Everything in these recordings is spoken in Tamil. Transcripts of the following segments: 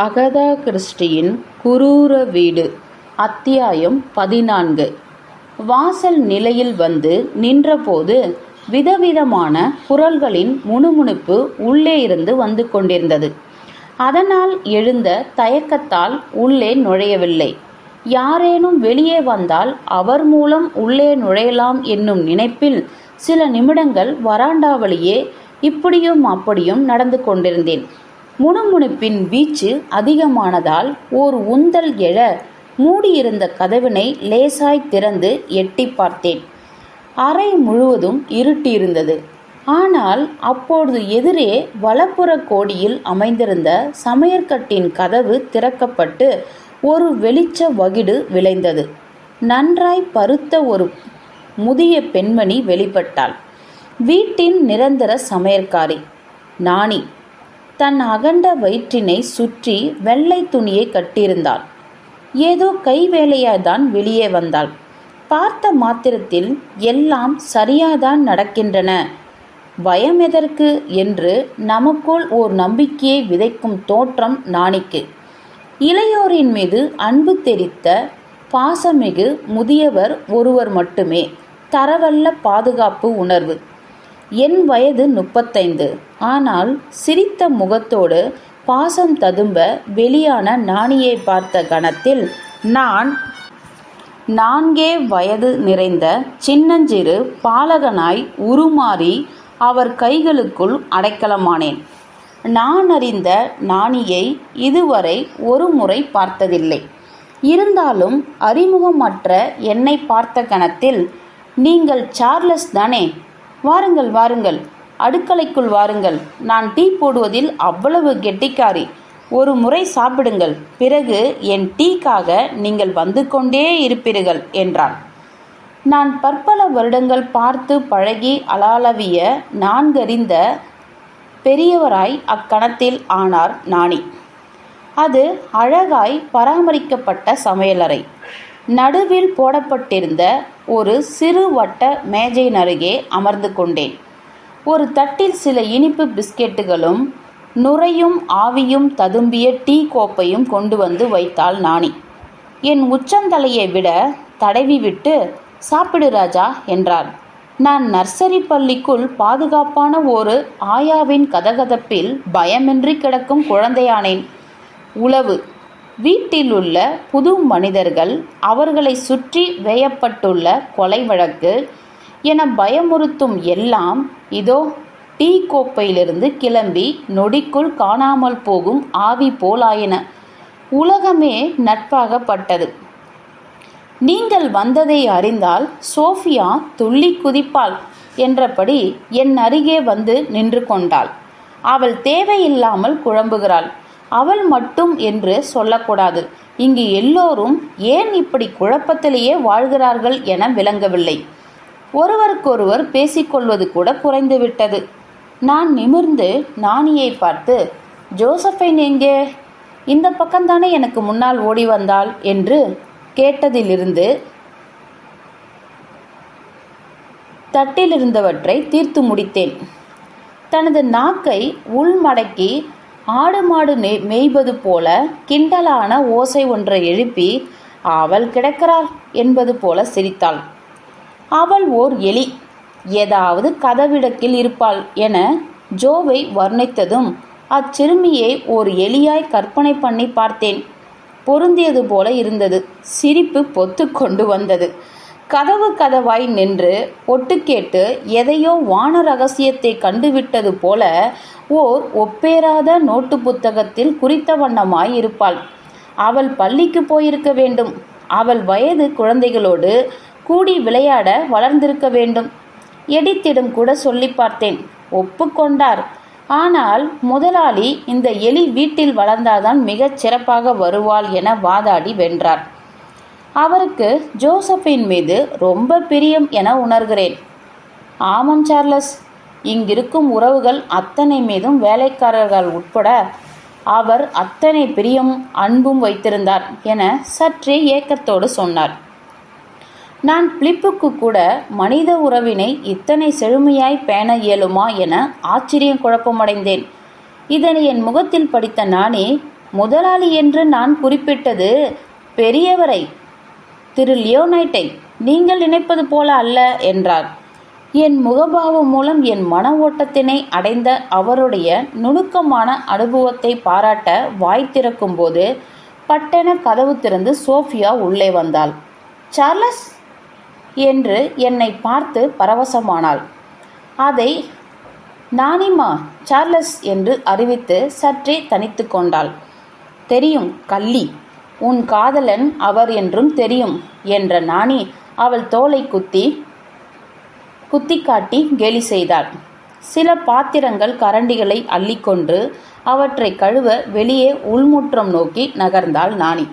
அகதா கிறிஸ்டியின் குரூர வீடு. அத்தியாயம் 14. வாசல் நிலையில் வந்து நின்றபோது விதவிதமான குரல்களின் முணுமுணுப்பு உள்ளே இருந்து வந்து கொண்டிருந்தது. அதனால் எழுந்த தயக்கத்தால் உள்ளே நுழையவில்லை. யாரேனும் வெளியே வந்தால் அவர் மூலம் உள்ளே நுழையலாம் என்னும் நினைப்பில் சில நிமிடங்கள் வராண்டாவளியே இப்படியும் அப்படியும் நடந்து கொண்டிருந்தேன். முணுமுணுப்பின் வீச்சு அதிகமானதால் ஓர் உந்தல் எழ மூடியிருந்த கதவினை லேசாய் திறந்து எட்டி பார்த்தேன். அறை முழுவதும் இருட்டியிருந்தது. ஆனால் அப்பொழுது எதிரே வலப்புற கோடியில் அமைந்திருந்த சமையற்கட்டின் கதவு திறக்கப்பட்டு ஒரு வெளிச்ச வகிடு விளைந்தது. நன்றாய் பருத்த ஒரு முதிய பெண்மணி வெளிப்பட்டாள். வீட்டின் நிரந்தர சமையற்காரி நாணி. தன் அகண்ட வயிற்றினை சுற்றி வெள்ளை துணியை கட்டியிருந்தாள். ஏதோ கை வேலையாய்தான் வெளியே வந்தாள். பார்த்த மாத்திரத்தில் எல்லாம் சரியாதான் நடக்கின்றன, பயம் எதற்கு என்று நமக்குள் ஓர் நம்பிக்கையை விதைக்கும் தோற்றம் நாணிக்கு. இளையோரின் மீது அன்பு தெரித்த பாசமிகு முதியவர் ஒருவர் மட்டுமே தரவல்ல பாதுகாப்பு உணர்வு. என் வயது 35. ஆனால் சிரித்த முகத்தோடு பாசம் ததும்ப வெளியான நாணியை பார்த்த கணத்தில் நான் 4 வயது நிறைந்த சின்னஞ்சிறு பாலகனாய் உருமாறி அவர் கைகளுக்குள் அடைக்கலமானேன். நான் அறிந்த நாணியை இதுவரை ஒரு முறை பார்த்ததில்லை. இருந்தாலும் அறிமுகமற்ற என்னை பார்த்த கணத்தில், நீங்கள் சார்லஸ் தானே? வாருங்கள் வாருங்கள், அடுக்கலைக்குள் வாருங்கள். நான் டீ போடுவதில் அவ்வளவு கெட்டிக்காரி. ஒரு முறை சாப்பிடுங்கள், பிறகு என் டீக்காக நீங்கள் வந்து கொண்டே இருப்பீர்கள் என்றான். நான் பற்பல வருடங்கள் பார்த்து பழகி அலாலவிய நான்கறிந்த பெரியவராய் அக்கணத்தில் ஆனார் நாணி. அது அழகாய் பராமரிக்கப்பட்ட சமையலறை. நடுவில் போடப்பட்டிருந்த ஒரு சிறு வட்ட மேஜையின் அருகே அமர்ந்து கொண்டேன். ஒரு தட்டில் சில இனிப்பு பிஸ்கெட்டுகளும் நுரையும் ஆவியும் ததும்பிய டீ கோப்பையும் கொண்டு வந்து வைத்தாள் நாணி. என் உச்சந்தலையை விட தடவிவிட்டு, சாப்பிடு ராஜா என்றார். நான் நர்சரி பள்ளிக்குள் பாதுகாப்பான ஒரு ஆயாவின் கதகதப்பில் பயமின்றி கிடக்கும் குழந்தையானேன். உளவு, வீட்டில் உள்ள புது மனிதர்கள், அவர்களை சுற்றி வேயப்பட்டுள்ள கொலை வழக்கு என பயமுறுத்தும் எல்லாம் இதோ டீ கோப்பையிலிருந்து கிளம்பி நொடிக்குள் காணாமல் போகும் ஆவி போலாயின. உலகமே நட்பாகப்பட்டது. நீங்கள் வந்ததை அறிந்தால் சோஃபியா துள்ளி குதிப்பாள் என்றபடி என் அருகே வந்து நின்று கொண்டாள். அவள் தேவையில்லாமல் குழம்புகிறாள். அவள் மட்டும் என்று சொல்லக்கூடாது. இங்கு எல்லோரும் ஏன் இப்படி குழப்பத்திலேயே வாழ்கிறார்கள் என விளங்கவில்லை. ஒருவருக்கொருவர் பேசிக்கொள்வது கூட குறைந்துவிட்டது. நான் நிமிர்ந்து நாணியை பார்த்து, ஜோசஃபைன் எங்கே? இந்த பக்கம்தானே எனக்கு முன்னால் ஓடி வந்தாள் என்று கேட்டதிலிருந்து தட்டிலிருந்தவற்றை தீர்த்து முடித்தேன். தனது நாக்கை உள்மடக்கி ஆடு மாடு மேய்வது போல கிண்டலான ஓசை ஒன்றை எழுப்பி, அவள் கிடக்கிறாள் என்பது போல சிரித்தாள். அவள் ஓர் எலி, ஏதாவது கதவிடக்கில் இருப்பாள் என ஜோவை வர்ணித்ததும் அச்சிறுமியை ஓர் எலியாய் கற்பனை பண்ணி பார்த்தேன். பொருந்தியது போல இருந்தது. சிரிப்பு பொத்து கொண்டு வந்தது. கதவாய் நின்று ஒட்டு கேட்டு எதையோ வான ரகசியத்தை கண்டுவிட்டது போல ஓர் ஒப்பேராத நோட்டு புத்தகத்தில் குறித்த வண்ணமாய் இருப்பாள். அவள் பள்ளிக்கு போயிருக்க வேண்டும். அவள் வயது குழந்தைகளோடு கூடி விளையாட வளர்ந்திருக்க வேண்டும். எடித்திடம் கூட சொல்லி பார்த்தேன். ஒப்புக்கொண்டார். ஆனால் முதலாளி இந்த எலி வீட்டில் வளர்ந்தால்தான் மிகச் சிறப்பாக வருவாள் என வாதாடி வென்றார். அவருக்கு ஜோசப்பின் மீது ரொம்ப பிரியம் என உணர்கிறேன். ஆமாம் சார்லஸ், இங்கிருக்கும் உறவுகள் அத்தனை மீதும் வேலைக்காரர்கள் உட்பட அவர் அத்தனை பிரியம் அன்பும் வைத்திருந்தார் என சற்றே ஏக்கத்தோடு சொன்னார். நான் பிலிப்புக்கு கூட மனித உறவினை இத்தனை செழுமையாய் பேண இயலுமா என ஆச்சரியம் குழப்பமடைந்தேன். இதனை என் முகத்தில் படித்த நானே, முதலாளி என்று நான் குறிப்பிட்டது பெரியவரை, திரு லியோனைட்டை. நீங்கள் நினைப்பது போல அல்ல என்றார். என் முகபாவம் மூலம் என் மன ஓட்டத்தினை அடைந்த அவருடைய நுணுக்கமான அனுபவத்தை பாராட்ட வாய் திறக்கும்போது பட்டென கதவு திறந்து சோஃபியா உள்ளே வந்தாள். சார்லஸ் என்று என்னை பார்த்து பரவசமானாள். அதை நானிமா சார்லஸ் என்று அறிவித்து சற்றே தனித்து கொண்டாள். தெரியும் கள்ளி, உன் காதலன் அவர் என்றும் தெரியும் என்ற நாணி அவள் தோளை குத்தி காட்டி கேலி செய்தாள். சில பாத்திரங்கள் கரண்டிகளை அள்ளிக்கொண்டு அவற்றை கழுவ வெளியே உள்முற்றம் நோக்கி நகர்ந்தாள் நாணி.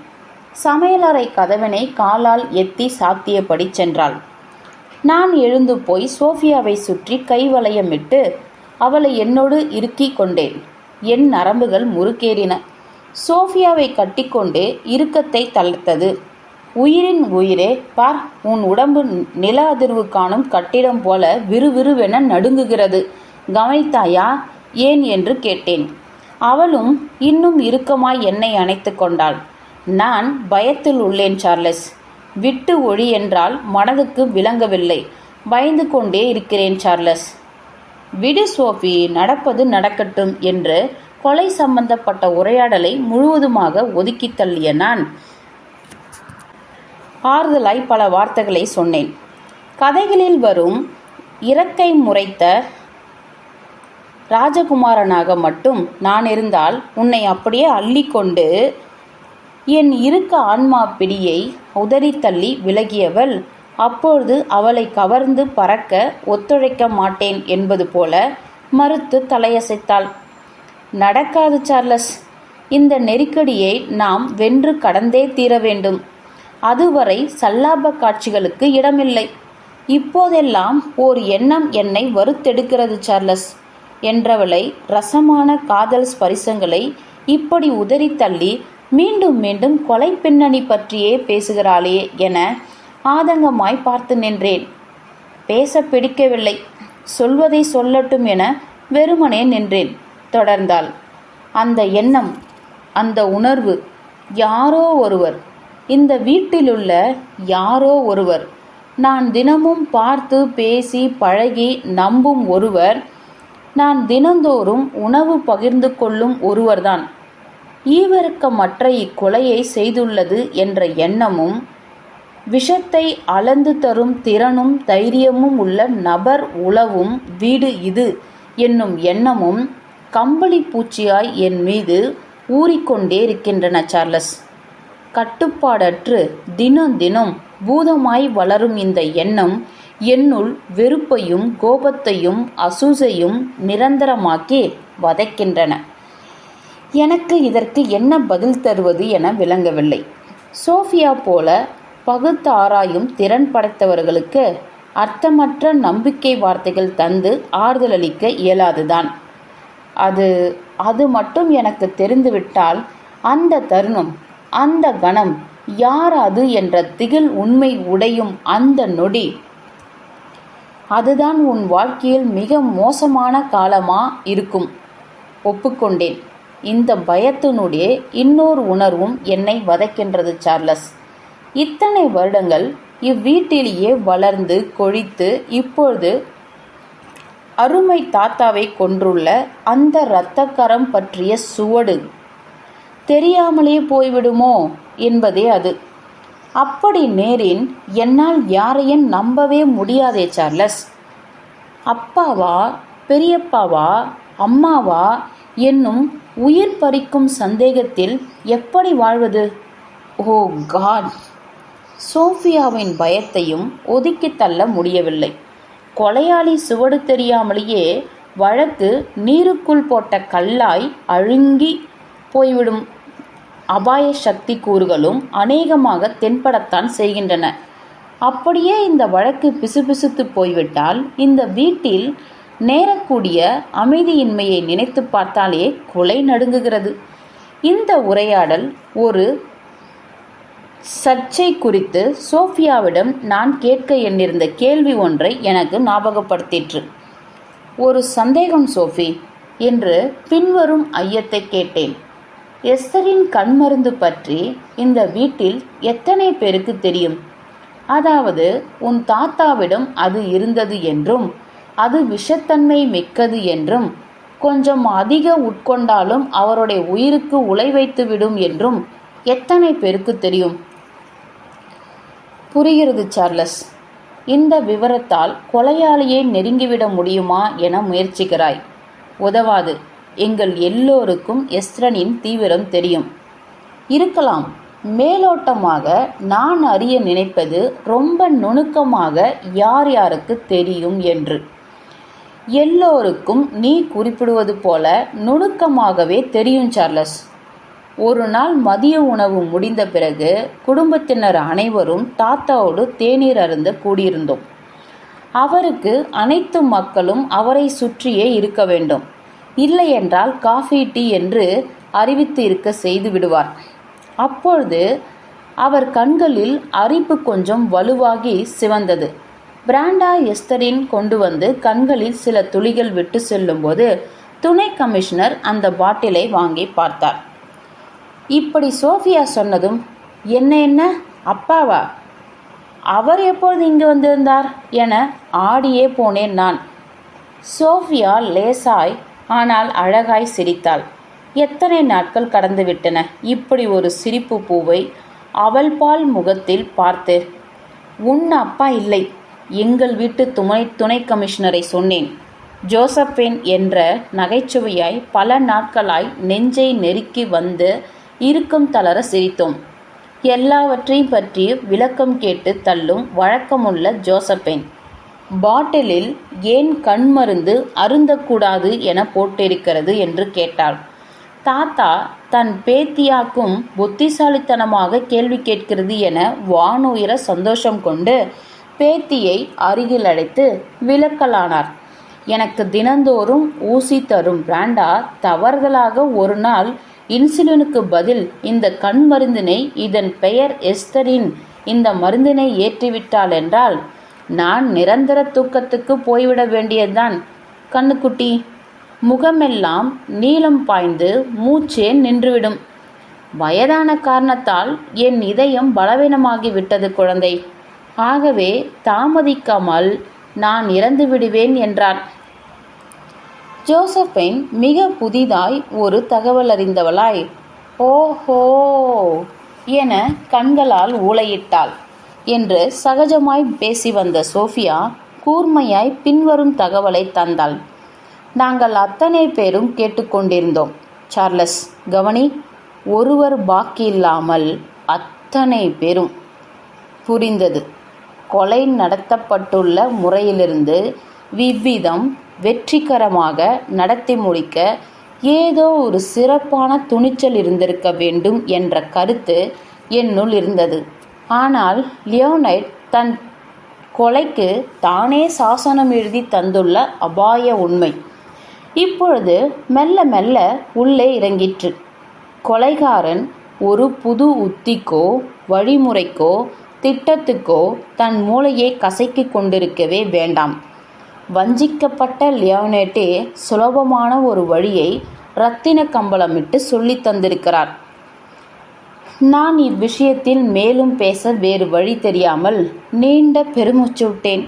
சமையலறை கதவினை காலால் எத்தி சாத்தியபடி சென்றாள். நான் எழுந்து போய் சோஃபியாவை சுற்றி கைவளையமிட்டு அவளை என்னோடு இறுக்கிக் கொண்டேன். என் நரம்புகள் முறுக்கேறின. சோஃபியாவை கட்டிக்கொண்டு இறுக்கத்தை தளர்த்தது. உயிரின் உயிரே, பார், உன் உடம்பு நில அதிர்வு காணும் கட்டிடம் போல விறுவிறுவென நடுங்குகிறது. கவனித்தாயா? ஏன் என்று கேட்டேன். அவளும் இன்னும் இறுக்கமாய் என்னை அணைத்து கொண்டாள். நான் பயத்தில் உள்ளேன் சார்லஸ். விட்டு ஒழி என்றால் மனதுக்கு விளங்கவில்லை. பயந்து கொண்டே இருக்கிறேன் சார்லஸ். விடு சோஃபி, நடப்பது நடக்கட்டும் என்று கொலை சம்பந்தப்பட்ட உரையாடலை முழுவதுமாக ஒதுக்கி தள்ளிய நான் ஆறுதலாய் பல வார்த்தைகளை சொன்னேன். கதைகளில் வரும் இறக்கை முறைத்த ராஜகுமாரனாக மட்டும் நான் இருந்தால் உன்னை அப்படியே அள்ளிக்கொண்டு என் இருக்க ஆன்மா பிடியை உதறி தள்ளி விலகியவள் அப்பொழுது அவளை கவர்ந்து பறக்க ஒத்துழைக்க மாட்டேன் என்பது போல மறுத்து தலையசைத்தாள். நடக்காது சார்லஸ். இந்த நெருக்கடியை நாம் வென்று கடந்தே தீர வேண்டும். அதுவரை சல்லாப காட்சிகளுக்கு இடமில்லை. இப்போதெல்லாம் ஓர் எண்ணம் என்னை வறுத்தெடுக்கிறது சார்லஸ் என்றவளை ரசமான காதல் ஸ்பரிசங்களை இப்படி உதறி தள்ளி மீண்டும் மீண்டும் கொலை பின்னணி பற்றியே பேசுகிறாளே என ஆதங்கமாய் பார்த்து நின்றேன். பேச பிடிக்கவில்லை. சொல்வதை சொல்லட்டும் என வெறுமனே நின்றேன். தொடர்ந்தாள். அந்த எண்ணம், அந்த உணர்வு, யாரோ ஒருவர், இந்த வீட்டிலுள்ள யாரோ ஒருவர், நான் தினமும் பார்த்து பேசி பழகி நம்பும் ஒருவர், நான் தினந்தோறும் உணவு பகிர்ந்து கொள்ளும் ஒருவர்தான் ஈவிரக்கமற்ற இக்கொலையை செய்துள்ளது என்ற எண்ணமும், விஷத்தை அளந்து தரும் திறனும் தைரியமும் உள்ள நபர் உளவும் வீடு இது என்னும் எண்ணமும் கம்பளி பூச்சியாய் என் மீது ஊறிக்கொண்டே இருக்கின்றன சார்லஸ். கட்டுப்பாடற்று தினம் தினம் பூதமாய் வளரும் இந்த எண்ணம் என்னுள் வெறுப்பையும் கோபத்தையும் அசூசையும் நிரந்தரமாக்கி வதைக்கின்றன. எனக்கு இதற்கு என்ன பதில் தருவது என விளங்கவில்லை. சோஃபியா போல பகுத்து ஆராயும் திறன் படைத்தவர்களுக்கு அர்த்தமற்ற நம்பிக்கை வார்த்தைகள் தந்து ஆறுதலளிக்க இயலாதுதான். அது மட்டும் எனக்கு தெரிந்துவிட்டால் அந்த தருணம், அந்த கணம், யார் அது என்ற திகில் உண்மை உடையும் அந்த நொடி, அதுதான் உன் வாழ்க்கையில் மிக மோசமான காலமா இருக்கும். ஒப்புக்கொண்டேன். இந்த பயத்தினுடைய இன்னொரு உணர்வும் என்னை வதைக்கின்றது சார்லஸ். இத்தனை வருடங்கள் இவ்வீட்டிலேயே வளர்ந்து கொழித்து இப்பொழுது அருமை தாத்தாவை கொன்றுள்ள அந்த இரத்தக்கரம் பற்றிய சுவடு தெரியாமலே போய்விடுமோ என்பதே அது. அப்படி நேரின் என்னால் யாரையும் நம்பவே முடியாதே சார்லஸ். அப்பாவா, பெரியப்பாவா, அம்மாவா என்னும் உயிர் பறிக்கும் சந்தேகத்தில் எப்படி வாழ்வது? ஓ காட்! சோஃபியாவின் பயத்தையும் ஒதுக்கி தள்ள முடியவில்லை. கொலையாளி சுவடு தெரியாமலேயே வழக்கு நீருக்குள் போட்ட கல்லாய் அழுங்கி போய்விடும் அபாய சக்தி கூறுகளும் அநேகமாக தென்படத்தான் செய்கின்றன. அப்படியே இந்த வழக்கு பிசுபிசுத்து போய்விட்டால் இந்த வீட்டில் நேரக்கூடிய அமைதியின்மையை நினைத்து பார்த்தாலே கொலை நடுங்குகிறது. இந்த உரையாடல் ஒரு சர்ச்சை குறித்து சோஃபியாவிடம் நான் கேட்க எண்ணிருந்த கேள்வி ஒன்றை எனக்கு ஞாபகப்படுத்திற்று. ஒரு சந்தேகம் சோஃபி என்று பின்வரும் ஐயத்தை கேட்டேன். எஸ்தரின் கண்மருந்து பற்றி இந்த வீட்டில் எத்தனை பேருக்கு தெரியும்? அதாவது உன் தாத்தாவிடம் அது இருந்தது என்றும் அது விஷத்தன்மை மிக்கது என்றும் கொஞ்சம் அதிக உட்கொண்டாலும் அவருடைய உயிருக்கு உலை வைத்து விடும் என்றும் எத்தனை பேருக்கு தெரியும்? புரிகிறது சார்லஸ். இந்த விவரத்தால் கொலையாளியை நெருங்கிவிட முடியுமா என முயற்சிக்கிறாய். உதவாது. எங்கள் எல்லோருக்கும் எஸ்தரின் தீவிரம் தெரியும். இருக்கலாம். மேலோட்டமாக நான் அறிய நினைப்பது ரொம்ப நுணுக்கமாக யார் யாருக்கு தெரியும் என்று. எல்லோருக்கும் நீ குறிப்பிடுவது போல நுணுக்கமாகவே தெரியும் சார்லஸ். ஒரு நாள் மதிய உணவு முடிந்த பிறகு குடும்பத்தினர் அனைவரும் தாத்தாவோடு தேநீர் அருந்த கூடியிருந்தோம். அவருக்கு அனைத்து மக்களும் அவரை சுற்றியே இருக்க வேண்டும். இல்லையென்றால் காஃபி டீ என்று அறிவித்து இருக்க செய்து விடுவார். அப்பொழுது அவர் கண்களில் அரிப்பு கொஞ்சம் வலுவாகி சிவந்தது. பிராண்டா எஸ்தரின் கொண்டு வந்து கண்களில் சில துளிகள் விட்டு செல்லும்போது துணை கமிஷனர் அந்த பாட்டிலை வாங்கி பார்த்தார். இப்படி சோஃபியா சொன்னதும், என்ன அப்பாவா? அவர் எப்பொழுது இங்கு வந்திருந்தார் என ஆடியே போனேன் நான். சோஃபியா லேசாய் ஆனால் அழகாய் சிரித்தாள். எத்தனை நாட்கள் கடந்துவிட்டன இப்படி ஒரு சிரிப்பு பூவை அவள் பால் முகத்தில் பார்த்து. உன் அப்பா இல்லை, எங்கள் வீட்டு துணை கமிஷனரை சொன்னேன். ஜோசப்பேன் என்ற நகைச்சுவையாய் பல நாட்களாய் நெஞ்சை நெருக்கி வந்து இறுக்கம் தளர சிரித்தோம். எல்லாவற்றையும் பற்றி விளக்கம் கேட்டு தள்ளும் வழக்கமுள்ள ஜோசப்பேன். பாட்டிலில் ஏன் கண்மருந்து அருந்தக்கூடாது என போட்டிருக்கிறது என்று கேட்டாள். தாத்தா தன் பேத்தியாக்கும் புத்திசாலித்தனமாக கேள்வி கேட்கிறது என வானுயர சந்தோஷம் கொண்டு பேத்தியை அருகில் அழைத்து விளக்கலானார். எனக்கு தினந்தோறும் ஊசி தரும் பிராண்டா தவறுதலாக ஒரு நாள் இன்சுலினுக்கு பதில் இந்த கண் மருந்தினை, இதன் பெயர் எஸ்தரின், இந்த மருந்தினை ஏற்றிவிட்டாள் என்றால் நான் நிரந்தர தூக்கத்துக்கு போய்விட வேண்டியதுதான். கண்ணுக்குட்டி, முகமெல்லாம் நீளம் பாய்ந்து மூச்சே நின்றுவிடும். வயதான காரணத்தால் என் இதயம் பலவீனமாகி விட்டது குழந்தை. ஆகவே தாமதிக்காமல் நான் இறந்து விடுவேன் என்றான். ஜோசப்பைன் மிக புதிதாய் ஒரு தகவல் அறிந்தவளாய் ஓஹோ என கண்களால் ஊளையிட்டாள் என்று சகஜமாய் பேசி வந்த சோஃபியா கூர்மையாய் பின்வரும் தகவலை தந்தாள். நாங்கள் அத்தனை பேரும் கேட்டுக்கொண்டிருந்தோம். சார்லஸ், கவனி. ஒருவர் பாக்கியில்லாமல் அத்தனை பேரும். புரிந்தது. கொலை நடத்தப்பட்டுள்ள முறையிலிருந்து விவ்விதம் வெற்றிகரமாக நடத்தி முடிக்க ஏதோ ஒரு சிறப்பான துணிச்சல் இருந்திருக்க வேண்டும் என்ற கருத்து என்னுள் இருந்தது. ஆனால் லியோனைட் தன் கொலைக்கு தானே சாசனம் எழுதி தந்துள்ள அபாய உண்மை இப்பொழுது மெல்ல மெல்ல உள்ளே இறங்கிற்று. கொலைகாரன் ஒரு புது உத்திக்கோ வழிமுறைக்கோ திட்டத்துக்கோ தன் மூளையை கசக்கி கொண்டிருக்கவே வேண்டாம். வஞ்சிக்கப்பட்ட லியோனேட்டே சுலபமான ஒரு வழியை இரத்தின கம்பளமிட்டு சொல்லி தந்திருக்கிறார். நான் இவ்விஷயத்தில் மேலும் பேச வேறு வழி தெரியாமல் நீண்ட பெருமூச்சு விட்டேன்.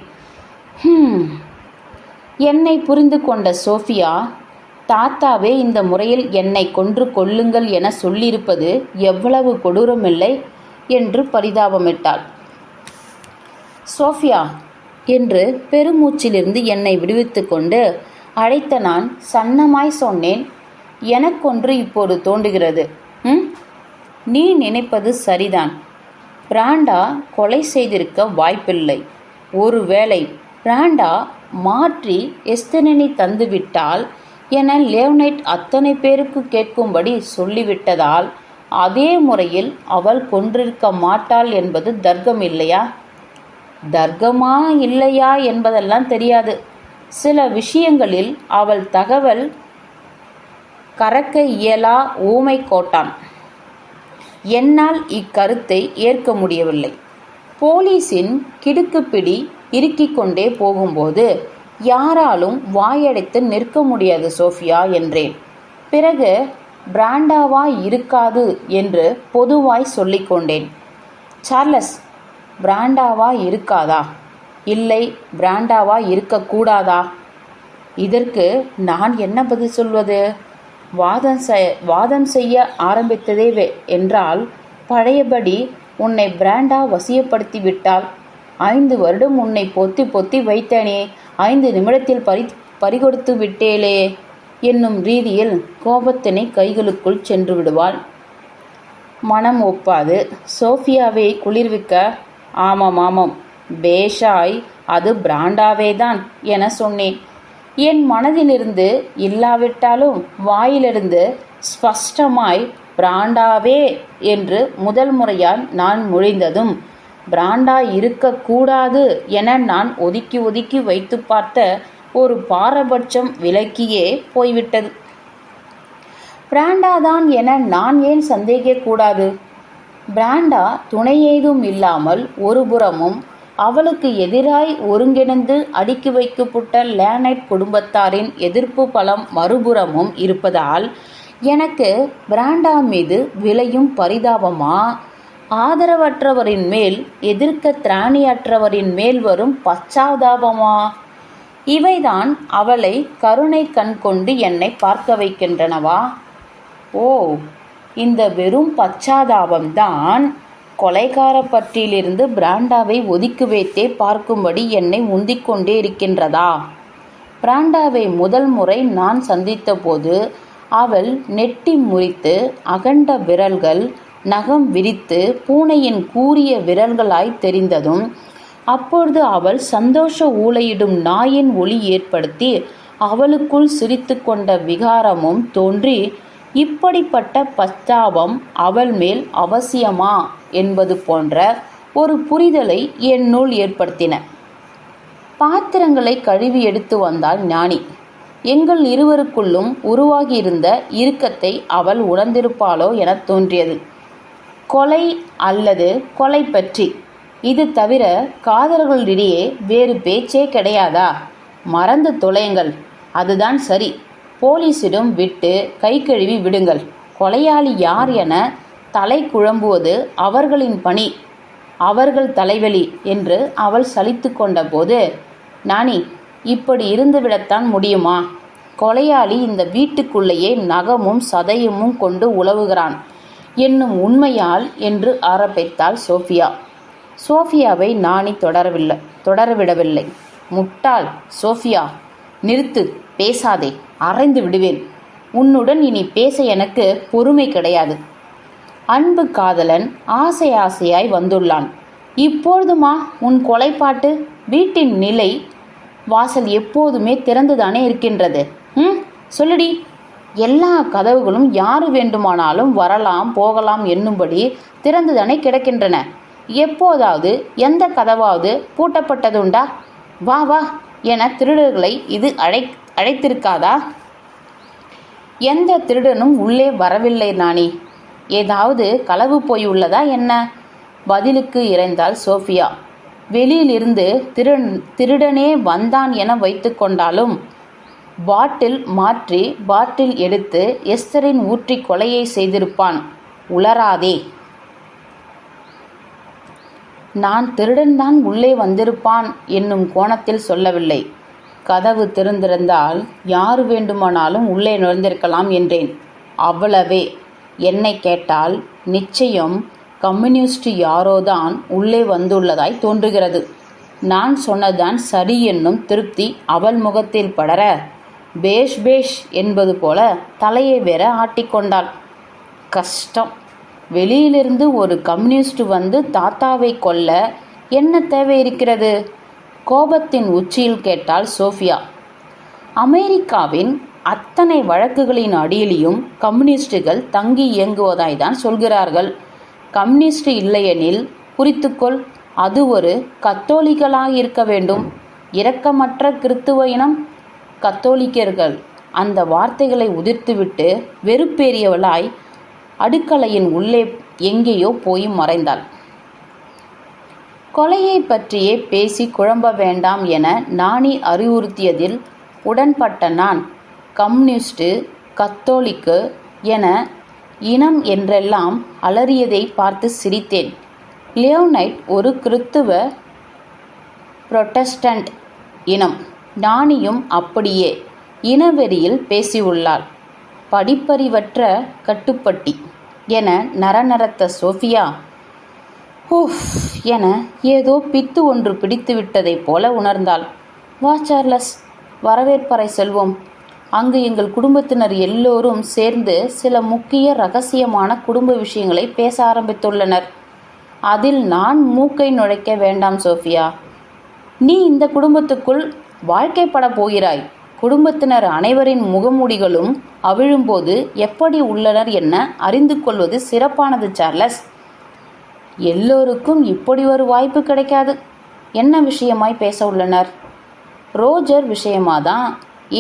என்னை புரிந்து கொண்ட சோஃபியா, தாத்தாவே இந்த முறையில் என்னை கொன்று கொள்ளுங்கள் என சொல்லியிருப்பது எவ்வளவு கொடூரமில்லை என்று பரிதாபமிட்டாள். சோஃபியா என்று பெருமூச்சிலிருந்து என்னை விடுவித்து கொண்டு அழைத்த நான் சன்னமாய் சொன்னேன். எனக்கொன்று இப்போது தோன்றுகிறது. நீ நினைப்பது சரிதான். பிராண்டா கொலை செய்திருக்க வாய்ப்பில்லை. ஒருவேளை பிராண்டா மாற்றி எஸ்தரினை தந்துவிட்டால் என லியோனைட் அத்தனை பேருக்கு கேட்கும்படி சொல்லிவிட்டதால் அதே முறையில் அவள் கொன்றிருக்க மாட்டாள் என்பது தர்க்கம் இல்லையா? தர்க்கமா இல்லையா என்பதெல்லாம் தெரியாது. சில விஷயங்களில் அவள் தகவல் கறக்க இயலா ஊமை கோட்டான். என்னால் இக்கருத்தை ஏற்க முடியவில்லை. போலீஸின் கிடுக்குப்பிடி இறுக்கிக் கொண்டே போகும்போது யாராலும் வாயடைத்து நிற்க முடியாது சோஃபியா என்றேன். பிறகு பிராண்டாவா இருக்காது என்று பொதுவாய் சொல்லிக்கொண்டேன். சார்லஸ், பிராண்டாவா இருக்காதா? இல்லை, பிராண்டாவா இருக்கக்கூடாதா? இதற்கு நான் என்ன பதில் சொல்வது? வாதம் செய்ய ஆரம்பித்ததே என்றால் பழையபடி உன்னை பிராண்டா வசியப்படுத்தி விட்டால், 5 வருடம் உன்னை பொத்தி பொத்தி வைத்தேனே, 5 நிமிடத்தில் பறிகொடுத்து விட்டேளே என்னும் ரீதியில் கோபத்தினை கைகளுக்குள் சென்று விடுவாள். மனம் ஒப்பாது சோஃபியாவை குளிர்விக்க, ஆமாம், பேஷாய், அது பிராண்டாவேதான் என சொன்னேன். என் மனதிலிருந்து இல்லாவிட்டாலும் வாயிலிருந்து ஸ்பஷ்டமாய் பிராண்டாவே என்று முதல் முறையால் நான் மொழிந்ததும், பிராண்டா இருக்கக்கூடாது என நான் ஒதுக்கி ஒதுக்கி வைத்து பார்த்த ஒரு பாரபட்சம் விலக்கியே போய்விட்டது. பிராண்டாதான் என நான் ஏன் சந்தேகிக்கக்கூடாது? பிராண்டா துணையேதும் இல்லாமல் ஒரு புறமும் அவளுக்கு எதிராய் ஒருங்கிணைந்து அடுக்கி வைக்கப்பட்ட லேனைட் குடும்பத்தாரின் எதிர்ப்பு பலம் மறுபுறமும் இருப்பதால் எனக்கு பிராண்டா மீது விளையும் பரிதாபமா, ஆதரவற்றவரின் மேல் எதிர்க்க திராணியற்றவரின் மேல் வரும் பச்சாதாபமா? இவைதான் அவளை கருணை கண் கொண்டு என்னை பார்க்க வைக்கின்றனவா? ஓ, இந்த வெறும் பச்சாதாபம்தான் கொலைகார பற்றியிலிருந்து பிராண்டாவை ஒதுக்கி வைத்தே பார்க்கும்படி என்னை உந்திக்கொண்டே இருக்கின்றதா? பிராண்டாவை முதல் முறை நான் சந்தித்த போது அவள் நெட்டி முறித்து அகண்ட விரல்கள் நகம் விரித்து பூனையின் கூரிய விரல்களாய் தெரிந்ததும், அப்பொழுது அவள் சந்தோஷ ஊளையிடும் நாயின் ஒளி ஏற்படுத்தி அவளுக்குள் சிரித்து கொண்ட விகாரமும் தோன்றி, இப்படிப்பட்ட பச்சாபம் அவள் மேல் அவசியமா என்பது போன்ற ஒரு புரிதலை என்னுள் ஏற்படுத்தின. பாத்திரங்களை கழுவி எடுத்து வந்தாள் ஞானி. எங்கள் இருவருக்குள்ளும் உருவாகியிருந்த இறுக்கத்தை அவள் உணர்ந்திருப்பாளோ என தோன்றியது. கொலை அல்லது கொலை பற்றி இது தவிர காதலர்களிடையே வேறு பேச்சே கிடையாதா? மறந்து தொலையுங்கள், அதுதான் சரி. போலீசிடம் விட்டு கை கழுவி விடுங்கள். கொலையாளி யார் என தலை குழம்புவது அவர்களின் பணி, அவர்கள் தலைவலி என்று அவள் சலித்து கொண்ட போது, நானி, இப்படி இருந்துவிடத்தான் முடியுமா? கொலையாளி இந்த வீட்டுக்குள்ளேயே நகமும் சதையுமும் கொண்டு உலவுகிறான் என்னும் உண்மையால் என்று ஆரம்பித்தாள் சோஃபியா. சோஃபியாவை நானி தொடரவிடவில்லை. முட்டாள் சோஃபியா, நிறுத்து, பேசாதே, அறைந்து விடுவேன். உன்னுடன் இனி பேச எனக்கு பொறுமை கிடையாது. அன்பு காதலன் ஆசை ஆசையாய் வந்துள்ளான். இப்பொழுதுமா உன் கொலைப்பாட்டு? வீட்டின் நிலை வாசல் எப்போதுமே திறந்துதானே இருக்கின்றது. சொல்லுடி. எல்லா கதவுகளும் யாரு வேண்டுமானாலும் வரலாம் போகலாம் என்னும்படி திறந்துதானே கிடக்கின்றன. எப்போதாவது எந்த கதவாவது பூட்டப்பட்டதுண்டா? வா வா என திருடர்களை இது அழைத்திருக்காதா? எந்த திருடனும் உள்ளே வரவில்லை நானி. ஏதாவது களவு போய் உள்ளதா என்ன? பதிலுக்கு இறைந்தாள் சோஃபியா. வெளியிலிருந்து திருடனே வந்தான் என வைத்து கொண்டாலும் பாட்டில் மாற்றி பாட்டில் எடுத்து எஸ்தரின் ஊற்றி கொலையை செய்திருப்பான். உளராதே. நான் திருடன்தான் உள்ளே வந்திருப்பான் என்னும் கோணத்தில் சொல்லவில்லை. கதவு திறந்திருந்தால் யாரு வேண்டுமானாலும் உள்ளே நுழைந்திருக்கலாம் என்றேன். அவ்வளவே. என்னை கேட்டால் நிச்சயம் கம்யூனிஸ்ட் யாரோதான் உள்ளே வந்துள்ளதாய் தோன்றுகிறது. நான் சொன்னதான் சரி என்னும் திருப்தி அவள் முகத்தில் படர, பேஷ் பேஷ் என்பது போல தலையை வேற ஆட்டிக்கொண்டாள். கஷ்டம். வெளியிலிருந்து ஒரு கம்யூனிஸ்ட் வந்து தாத்தாவை கொல்ல என்ன தேவை இருக்கிறது? கோபத்தின் உச்சியில் கேட்டாள் சோஃபியா. அமெரிக்காவின் அத்தனை வழக்குகளின் அடியிலையும் கம்யூனிஸ்டுகள் தங்கி இயங்குவதாய்தான் சொல்கிறார்கள். கம்யூனிஸ்ட் இல்லையெனில் குறித்துக்கொள், அது ஒரு கத்தோலிக்கலாக இருக்க வேண்டும். இரக்கமற்ற கிறித்துவ இனம் கத்தோலிக்கர்கள். அந்த வார்த்தைகளை உதிர்த்துவிட்டு வெறுப்பேறியவளாய் அடுக்கலையின் உள்ளே எங்கேயோ போய் மறைந்தாள். கொலையை பற்றியே பேசி குழம்ப வேண்டாம் என நாணி அறிவுறுத்தியதில் உடன்பட்ட நான், கம்யூனிஸ்டு, கத்தோலிக்கு என இனம் என்றெல்லாம் அலறியதை பார்த்து சிரித்தேன். லியோனைட் ஒரு கிறித்துவ புரொட்டஸ்டன்ட் இனம். நாணியும் அப்படியே இனவெறியில் பேசியுள்ளாள். படிப்பறிவற்ற கட்டுப்பட்டி என நரநரத்த சோஃபியா ஊஃப் என ஏதோ பித்து ஒன்று பிடித்து விட்டதைப் போல உணர்ந்தாள். வா சார்லஸ், வரவேற்பறை செல்வோம். அங்கு எங்கள் குடும்பத்தினர் எல்லோரும் சேர்ந்து சில முக்கிய இரகசியமான குடும்ப விஷயங்களை பேச ஆரம்பித்துள்ளனர். அதில் நான் மூக்கை நுழைக்க வேண்டாம் சோஃபியா. நீ இந்த குடும்பத்துக்குள் வாழ்க்கைப்பட போகிறாய். குடும்பத்தினர் அனைவரின் முகமூடிகளும் அவிழும்போது எப்படி உள்ளனர் என்ன அறிந்து கொள்வது சிறப்பானது சார்லஸ். எல்லோருக்கும் இப்படி ஒரு வாய்ப்பு கிடைக்காது. என்ன விஷயமாய் பேச உள்ளனர்? ரோஜர் விஷயமாதான்.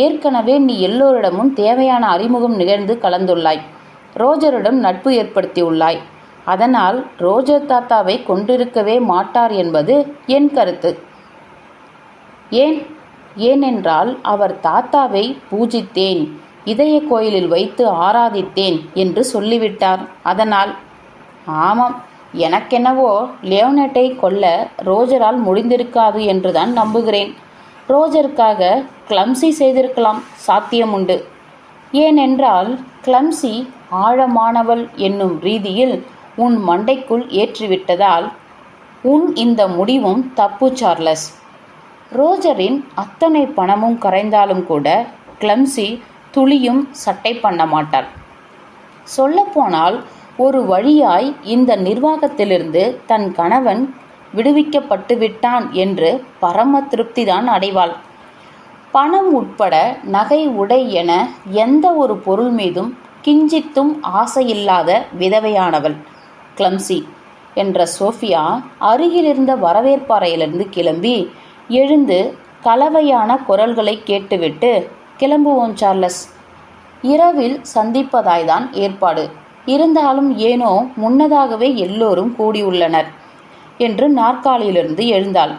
ஏற்கனவே நீ எல்லோரிடமும் தேவையான அறிமுகம் நிகழ்ந்து கலந்துள்ளாய். ரோஜரிடம் நட்பு ஏற்படுத்தியுள்ளாய். அதனால் ரோஜர் தாத்தாவை கொண்டிருக்கவே மாட்டார் என்பது என் கருத்து. ஏனென்றால் அவர் தாத்தாவை பூஜித்தேன், இதய கோயிலில் வைத்து ஆராதித்தேன் என்று சொல்லிவிட்டார். அதனால். ஆமாம், எனக்கென்னவோ லியோனட்டை கொல்ல ரோஜரால் முடிந்திருக்காது என்றுதான் நம்புகிறேன். ரோஜருக்காக கிளம்சி செய்திருக்கலாம், சாத்தியம் உண்டு. ஏனென்றால் கிளம்சி ஆழமானவள் என்னும் ரீதியில் உன் மண்டைக்குள் ஏற்றிவிட்டதால் உன் இந்த முடிவும் தப்பு சார்லஸ். ரோஜரின் அத்தனை பணமும் கரைந்தாலும் கூட கிளம்சி துளியும் சட்டை பண்ண மாட்டாள். சொல்லப்போனால் ஒரு வழியாய் இந்த நிர்வாகத்திலிருந்து தன் கணவன் விடுவிக்கப்பட்டு விட்டான் என்று பரம திருப்திதான் அடைவாள். பணம் உட்பட நகை உடை என எந்த ஒரு பொருள் மீதும் கிஞ்சித்தும் ஆசையில்லாத விதவையானவள் கிளம்சி என்ற சோஃபியா அருகிலிருந்த வரவேற்பறையிலிருந்து கிளம்பி எழுந்து கலவையான குரல்களை கேட்டுவிட்டு, கிளம்புவோம் சார்லஸ், இரவில் சந்திப்பதாய்தான் ஏற்பாடு. இருந்தாலும் ஏனோ முன்னதாகவே எல்லோரும் கூடியுள்ளனர் என்று நாற்காலியிலிருந்து எழுந்தாள்.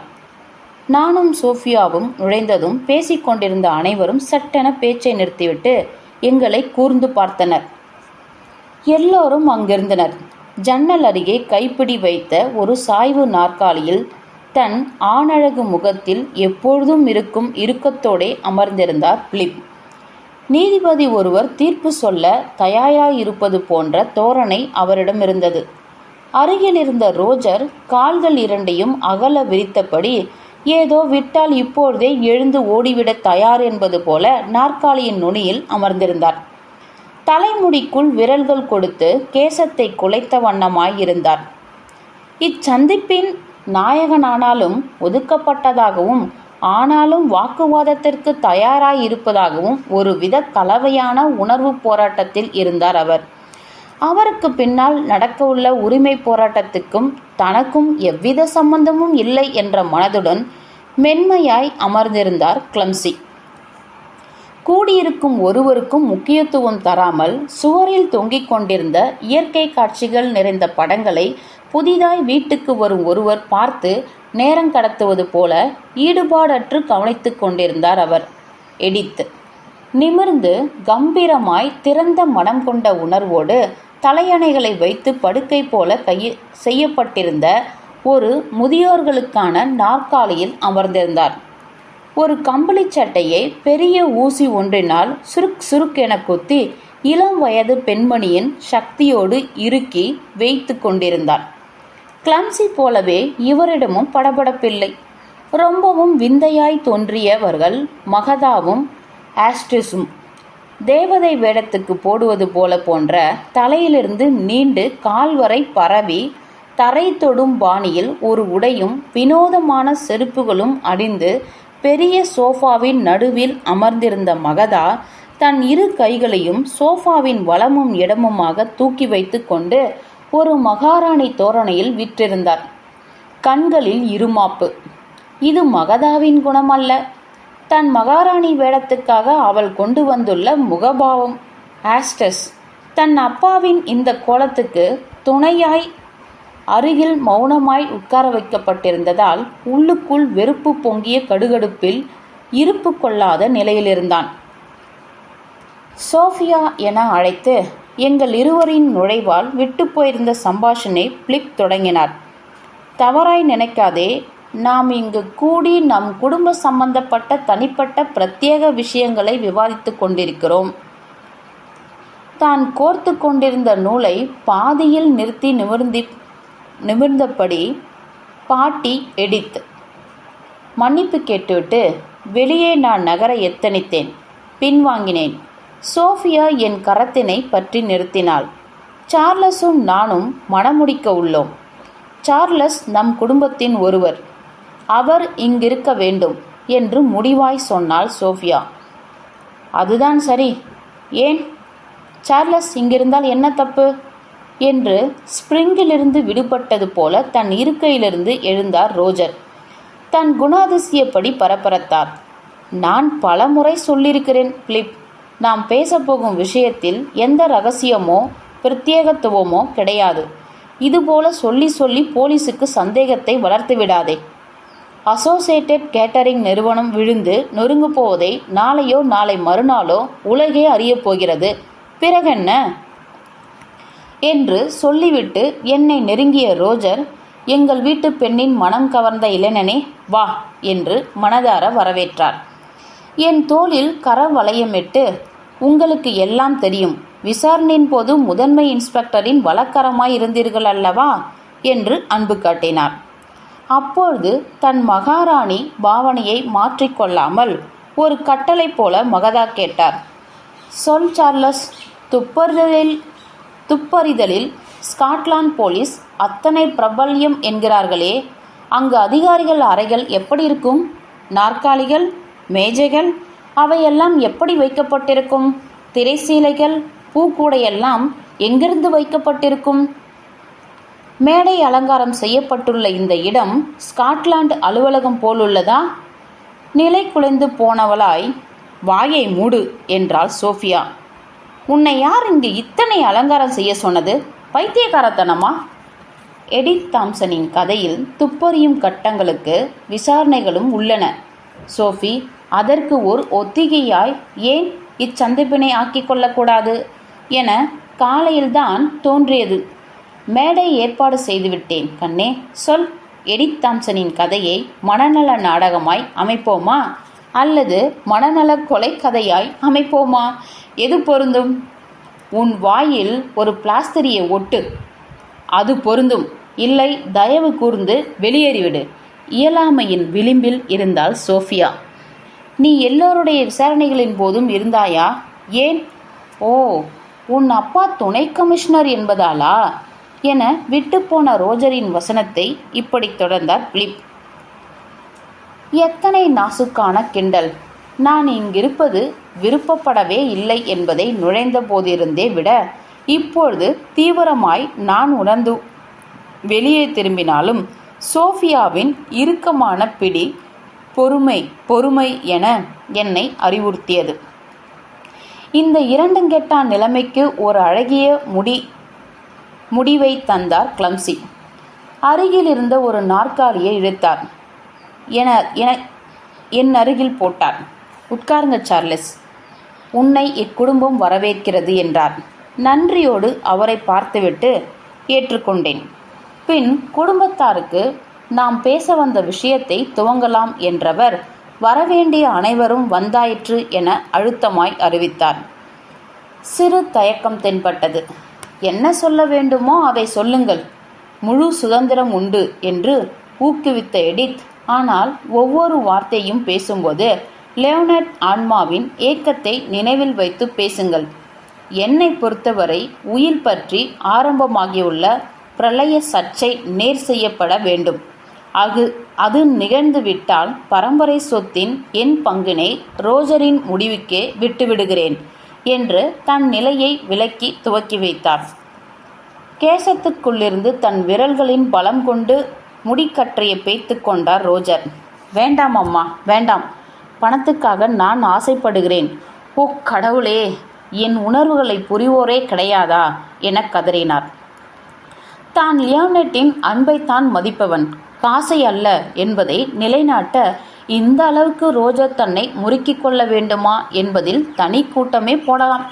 நானும் சோஃபியாவும் நுழைந்ததும் பேசிக்கொண்டிருந்த அனைவரும் சட்டென பேச்சை நிறுத்திவிட்டு எங்களை கூர்ந்து பார்த்தனர். எல்லோரும் அங்கிருந்தனர். ஜன்னல் அருகே கைப்பிடி வைத்த ஒரு சாய்வு நாற்காலியில் தன் ஆணழகு முகத்தில் எப்பொழுதும் இருக்கும் இறுக்கத்தோடே அமர்ந்திருந்தார் பிலிப். நீதிபதி ஒருவர் தீர்ப்பு சொல்ல தயாராயிருப்பது போன்ற தோரணை அவரிடம் இருந்தது. அருகில் இருந்த ரோஜர் கால்கள் இரண்டையும் அகல விரித்தபடி ஏதோ விட்டால் இப்பொழுதே எழுந்து ஓடிவிட தயார் என்பது போல நாற்காலியின் நுனியில் அமர்ந்திருந்தார். தலைமுடிக்குள் விரல்கள் கொடுத்து கேசத்தை குலைத்த வண்ணமாயிருந்தார். இச்சந்திப்பின் நாயகனானாலும் ஒதுக்கப்பட்டதாகவும் ஆனாலும் வாக்குவாதத்திற்கு தயாராயிருப்பதாகவும் ஒருவித கலவையான உணர்வு போராட்டத்தில் இருந்தார் அவர். அவருக்கு பின்னால் நடக்கவுள்ள உரிமை போராட்டத்துக்கும் தனக்கும் எவ்வித சம்பந்தமும் இல்லை என்ற மனதுடன் மென்மையாய் அமர்ந்திருந்தார் கிளம்சி. கூடியிருக்கும் ஒருவருக்கும் முக்கியத்துவம் தராமல் சுவரில் தொங்கிக் கொண்டிருந்த இயற்கை காட்சிகள் நிறைந்த படங்களை புதிதாய் வீட்டுக்கு வரும் ஒருவர் பார்த்து நேரம் கடத்துவது போல ஈடுபாடற்று கவனித்து கொண்டிருந்தார் அவர். எடித் நிமிர்ந்து கம்பீரமாய் திறந்த மனம் கொண்ட உணர்வோடு தலையணைகளை வைத்து படுக்கை போல செய்யப்பட்டிருந்த ஒரு முதியோர்களுக்கான நாற்காலியில் அமர்ந்திருந்தார். ஒரு கம்பளி சட்டையை பெரிய ஊசி ஒன்றினால் சுருக் சுருக் என குத்தி இளம் வயது பெண்மணியின் சக்தியோடு இறுக்கி வைத்து கொண்டிருந்தார். கிளம்சி போலவே இவரிடமும் படபடப்பில்லை. ரொம்பவும் விந்தையாய் தோன்றியவர்கள் மகதாவும் ஆஸ்ட்ரிஸும். தேவதை வேடத்துக்கு போடுவது போன்ற தலையிலிருந்து நீண்டு கால்வரை பரவி தரை தொடும் பாணியில் ஒரு உடையும் வினோதமான செருப்புகளும் அணிந்து பெரிய சோஃபாவின் நடுவில் அமர்ந்திருந்த மகதா தன் இரு கைகளையும் சோஃபாவின் வலமும் இடமுமாக தூக்கி வைத்து கொண்டு ஒரு மகாராணி தோரணையில் விற்றிருந்தார். கண்களில் இருமாப்பு. இது மகதாவின் குணமல்ல, தன் மகாராணி வேடத்துக்காக அவள் கொண்டு வந்துள்ள முகபாவம். ஆஸ்டஸ் தன் அப்பாவின் இந்த கோலத்துக்கு துணையாய் அருகில் மௌனமாய் உட்கார வைக்கப்பட்டிருந்ததால் உள்ளுக்குள் வெறுப்பு பொங்கிய கடுகடுப்பில் இருப்பு கொள்ளாத நிலையிலிருந்தான். சோஃபியா என அழைத்து, எங்கள் இருவரின் நுழைவால் விட்டு போயிருந்த சம்பாஷணை பிலிப் தொடங்கினார். தவறாய் நினைக்காதே, நாம் இங்கு கூடி நம் குடும்ப சம்பந்தப்பட்ட தனிப்பட்ட பிரத்யேக விஷயங்களை விவாதித்து கொண்டிருக்கிறோம். தான் கோர்த்து கொண்டிருந்த நூலை பாதியில் நிறுத்தி நிமிர்ந்தபடி பாட்டி எடித் மன்னிப்பு கேட்டுவிட்டு வெளியே நான் நகர எத்தனித்தேன். பின்வாங்கினேன். சோஃபியா என் கரத்தினை பற்றி நிறுத்தினாள். சார்லஸும் நானும் மணமுடிக்க உள்ளோம். சார்லஸ் நம் குடும்பத்தின் ஒருவர். அவர் இங்கிருக்க வேண்டும் என்று முடிவாய் சொன்னாள் சோஃபியா. அதுதான் சரி. ஏன்? சார்லஸ் இங்கிருந்தால் என்ன தப்பு என்று ஸ்பிரிங்கிலிருந்து விடுபட்டது போல தன் இருக்கையிலிருந்து எழுந்தார் ரோஜர். தன் குணாதிசயப்படி பரபரத்தார். நான் பலமுறை சொல்லியிருக்கிறேன் பிலிப், நாம் பேசப்போகும் விஷயத்தில் எந்த ரகசியமோ பிரத்யேகத்துவமோ கிடையாது. இதுபோல சொல்லி சொல்லி போலீஸுக்கு சந்தேகத்தை வளர்த்து விடாதே. அசோசியேட்டட் கேட்டரிங் நிறுவனம் விழுந்து நொறுங்கு போவதை நாளையோ நாளை மறுநாளோ உலகே அறியப் போகிறது. பிறகென்ன என்று சொல்லிவிட்டு என்னை நெருங்கிய ரோஜர், எங்கள் வீட்டு பெண்ணின் மனம் கவர்ந்த இளைஞனே வா என்று மனதார வரவேற்றார். என் தோளில் கரவளையமிட்டு, உங்களுக்கு எல்லாம் தெரியும், விசாரணையின் போது முதன்மை இன்ஸ்பெக்டரின் வழக்கரமாய் இருந்தீர்கள் அல்லவா என்று அன்பு காட்டினார். அப்பொழுது தன் மகாராணி பாவனையை மாற்றிக்கொள்ளாமல் ஒரு கட்டளை போல மகதா கேட்டார். சொல் சார்லஸ். துப்பறிதலில் ஸ்காட்லாந்து போலீஸ் அத்தனை பிரபல்யம் என்கிறார்களே, அங்கு அதிகாரிகள் அறைகள் எப்படி இருக்கும்? நாற்காலிகள், மேஜைகள் அவையெல்லாம் எப்படி வைக்கப்பட்டிருக்கும்? திரைசீலைகள், பூக்கூடையெல்லாம் எங்கிருந்து வைக்கப்பட்டிருக்கும்? மேடை அலங்காரம் செய்யப்பட்டுள்ள இந்த இடம் ஸ்காட்லாந்து அலுவலகம் போலுள்ளதா? நிலை குலைந்து போனவளாய், வாயை மூடு என்றாள் சோஃபியா. உன்னை யார் இங்கு இத்தனை அலங்காரம் செய்ய சொன்னது? பைத்தியக்காரத்தனமா? எடித் தாம்சனின் கதையில் துப்பறியும் கட்டங்களுக்கு விசாரணைகளும் உள்ளன சோஃபி. அதற்கு ஒரு ஒத்திகையாய் ஏன் இச்சந்திப்பினை ஆக்கிக் கொள்ளக்கூடாது என காலையில்தான் தோன்றியது. மேடை ஏற்பாடு செய்துவிட்டேன் கண்ணே. சொல், எடித் தாம்சனின் கதையை மனநல நாடகமாய் அமைப்போமா அல்லது மனநல கொலை கதையாய் அமைப்போமா? எது பொருந்தும்? உன் வாயில் ஒரு பிளாஸ்டரியை ஒட்டு, அது பொருந்தும். இல்லை, தயவு கூர்ந்து வெளியேறிவிடு. இயலாமையின் விளிம்பில் இருந்தாள் சோஃபியா. நீ எல்லோருடைய விசாரணைகளின் போதும் இருந்தாயா? ஏன்? ஓ, உன் அப்பா துணை கமிஷனர் என்பதாலா என விட்டுப்போன ரோஜரின் வசனத்தை இப்படி தொடர்ந்தார் பிலிப். எத்தனை நாசுக்கான கிண்டல்! நான் இங்கிருப்பது விருப்பப்படவே இல்லை என்பதை நுழைந்த போதிருந்தே விட இப்பொழுது தீவிரமாய் நான் உணர்ந்து வெளியே திரும்பினாலும் சோஃபியாவின் இறுக்கமான பிடி பொறுமை பொறுமை என என்னை அறிவுறுத்தியது. இந்த இரண்டுங்கெட்டான் நிலைமைக்கு ஒரு அழகிய முடிவை தந்தார் கிளம்சி. அருகில் இருந்த ஒரு நாற்காலியை இழுத்தார். என் அருகில் போட்டார். உட்காருங்க சார்லஸ், உன்னை இக்குடும்பம் வரவேற்கிறது என்றார். நன்றியோடு அவரை பார்த்துவிட்டு ஏற்றுக்கொண்டேன். பின் குடும்பத்தாருக்கு நாம் பேச வந்த விஷயத்தை துவங்கலாம் என்றவர் வரவேண்டிய அனைவரும் வந்தாயிற்று என அழுத்தமாய் அறிவித்தார். சிறு தயக்கம் தென்பட்டது. என்ன சொல்ல வேண்டுமோ அதை சொல்லுங்கள், முழு சுதந்திரம் உண்டு என்று ஊக்குவித்த எடித், ஆனால் ஒவ்வொரு வார்த்தையும் பேசும்போது லியோனட் ஆன்மாவின் ஏக்கத்தை நினைவில் வைத்து பேசுங்கள். என்னை பொறுத்தவரை உயிர் பற்றி ஆரம்பமாகியுள்ள பிரளய சர்ச்சை நேர் செய்யப்பட வேண்டும். அது நிகழ்ந்துவிட்டால் பரம்பரை சொத்தின் என் பங்கினை ரோஜரின் முடிவுக்கே விட்டுவிடுகிறேன் என்று தன் நிலையை விளக்கி துவக்கி வைத்தார். கேசத்துக்குள்ளிருந்து தன் விரல்களின் பலம் கொண்டு முடிக்கற்றையை பேய்த்து கொண்டார் ரோஜர். வேண்டாம் அம்மா, வேண்டாம். பணத்துக்காக நான் ஆசைப்படுகிறேன். ஓ கடவுளே, என் உணர்வுகளை புரிவோரே கிடையாதா என கதறினார். தான் லியோனட்டின் அன்பைத்தான் மதிப்பவன், காசை அல்ல என்பதை நிலைநாட்ட இந்த அளவுக்கு ரோஜர் தன்னை முறுக்கிக் கொள்ள வேண்டுமா என்பதில் தனி கூட்டமே போடலாம்.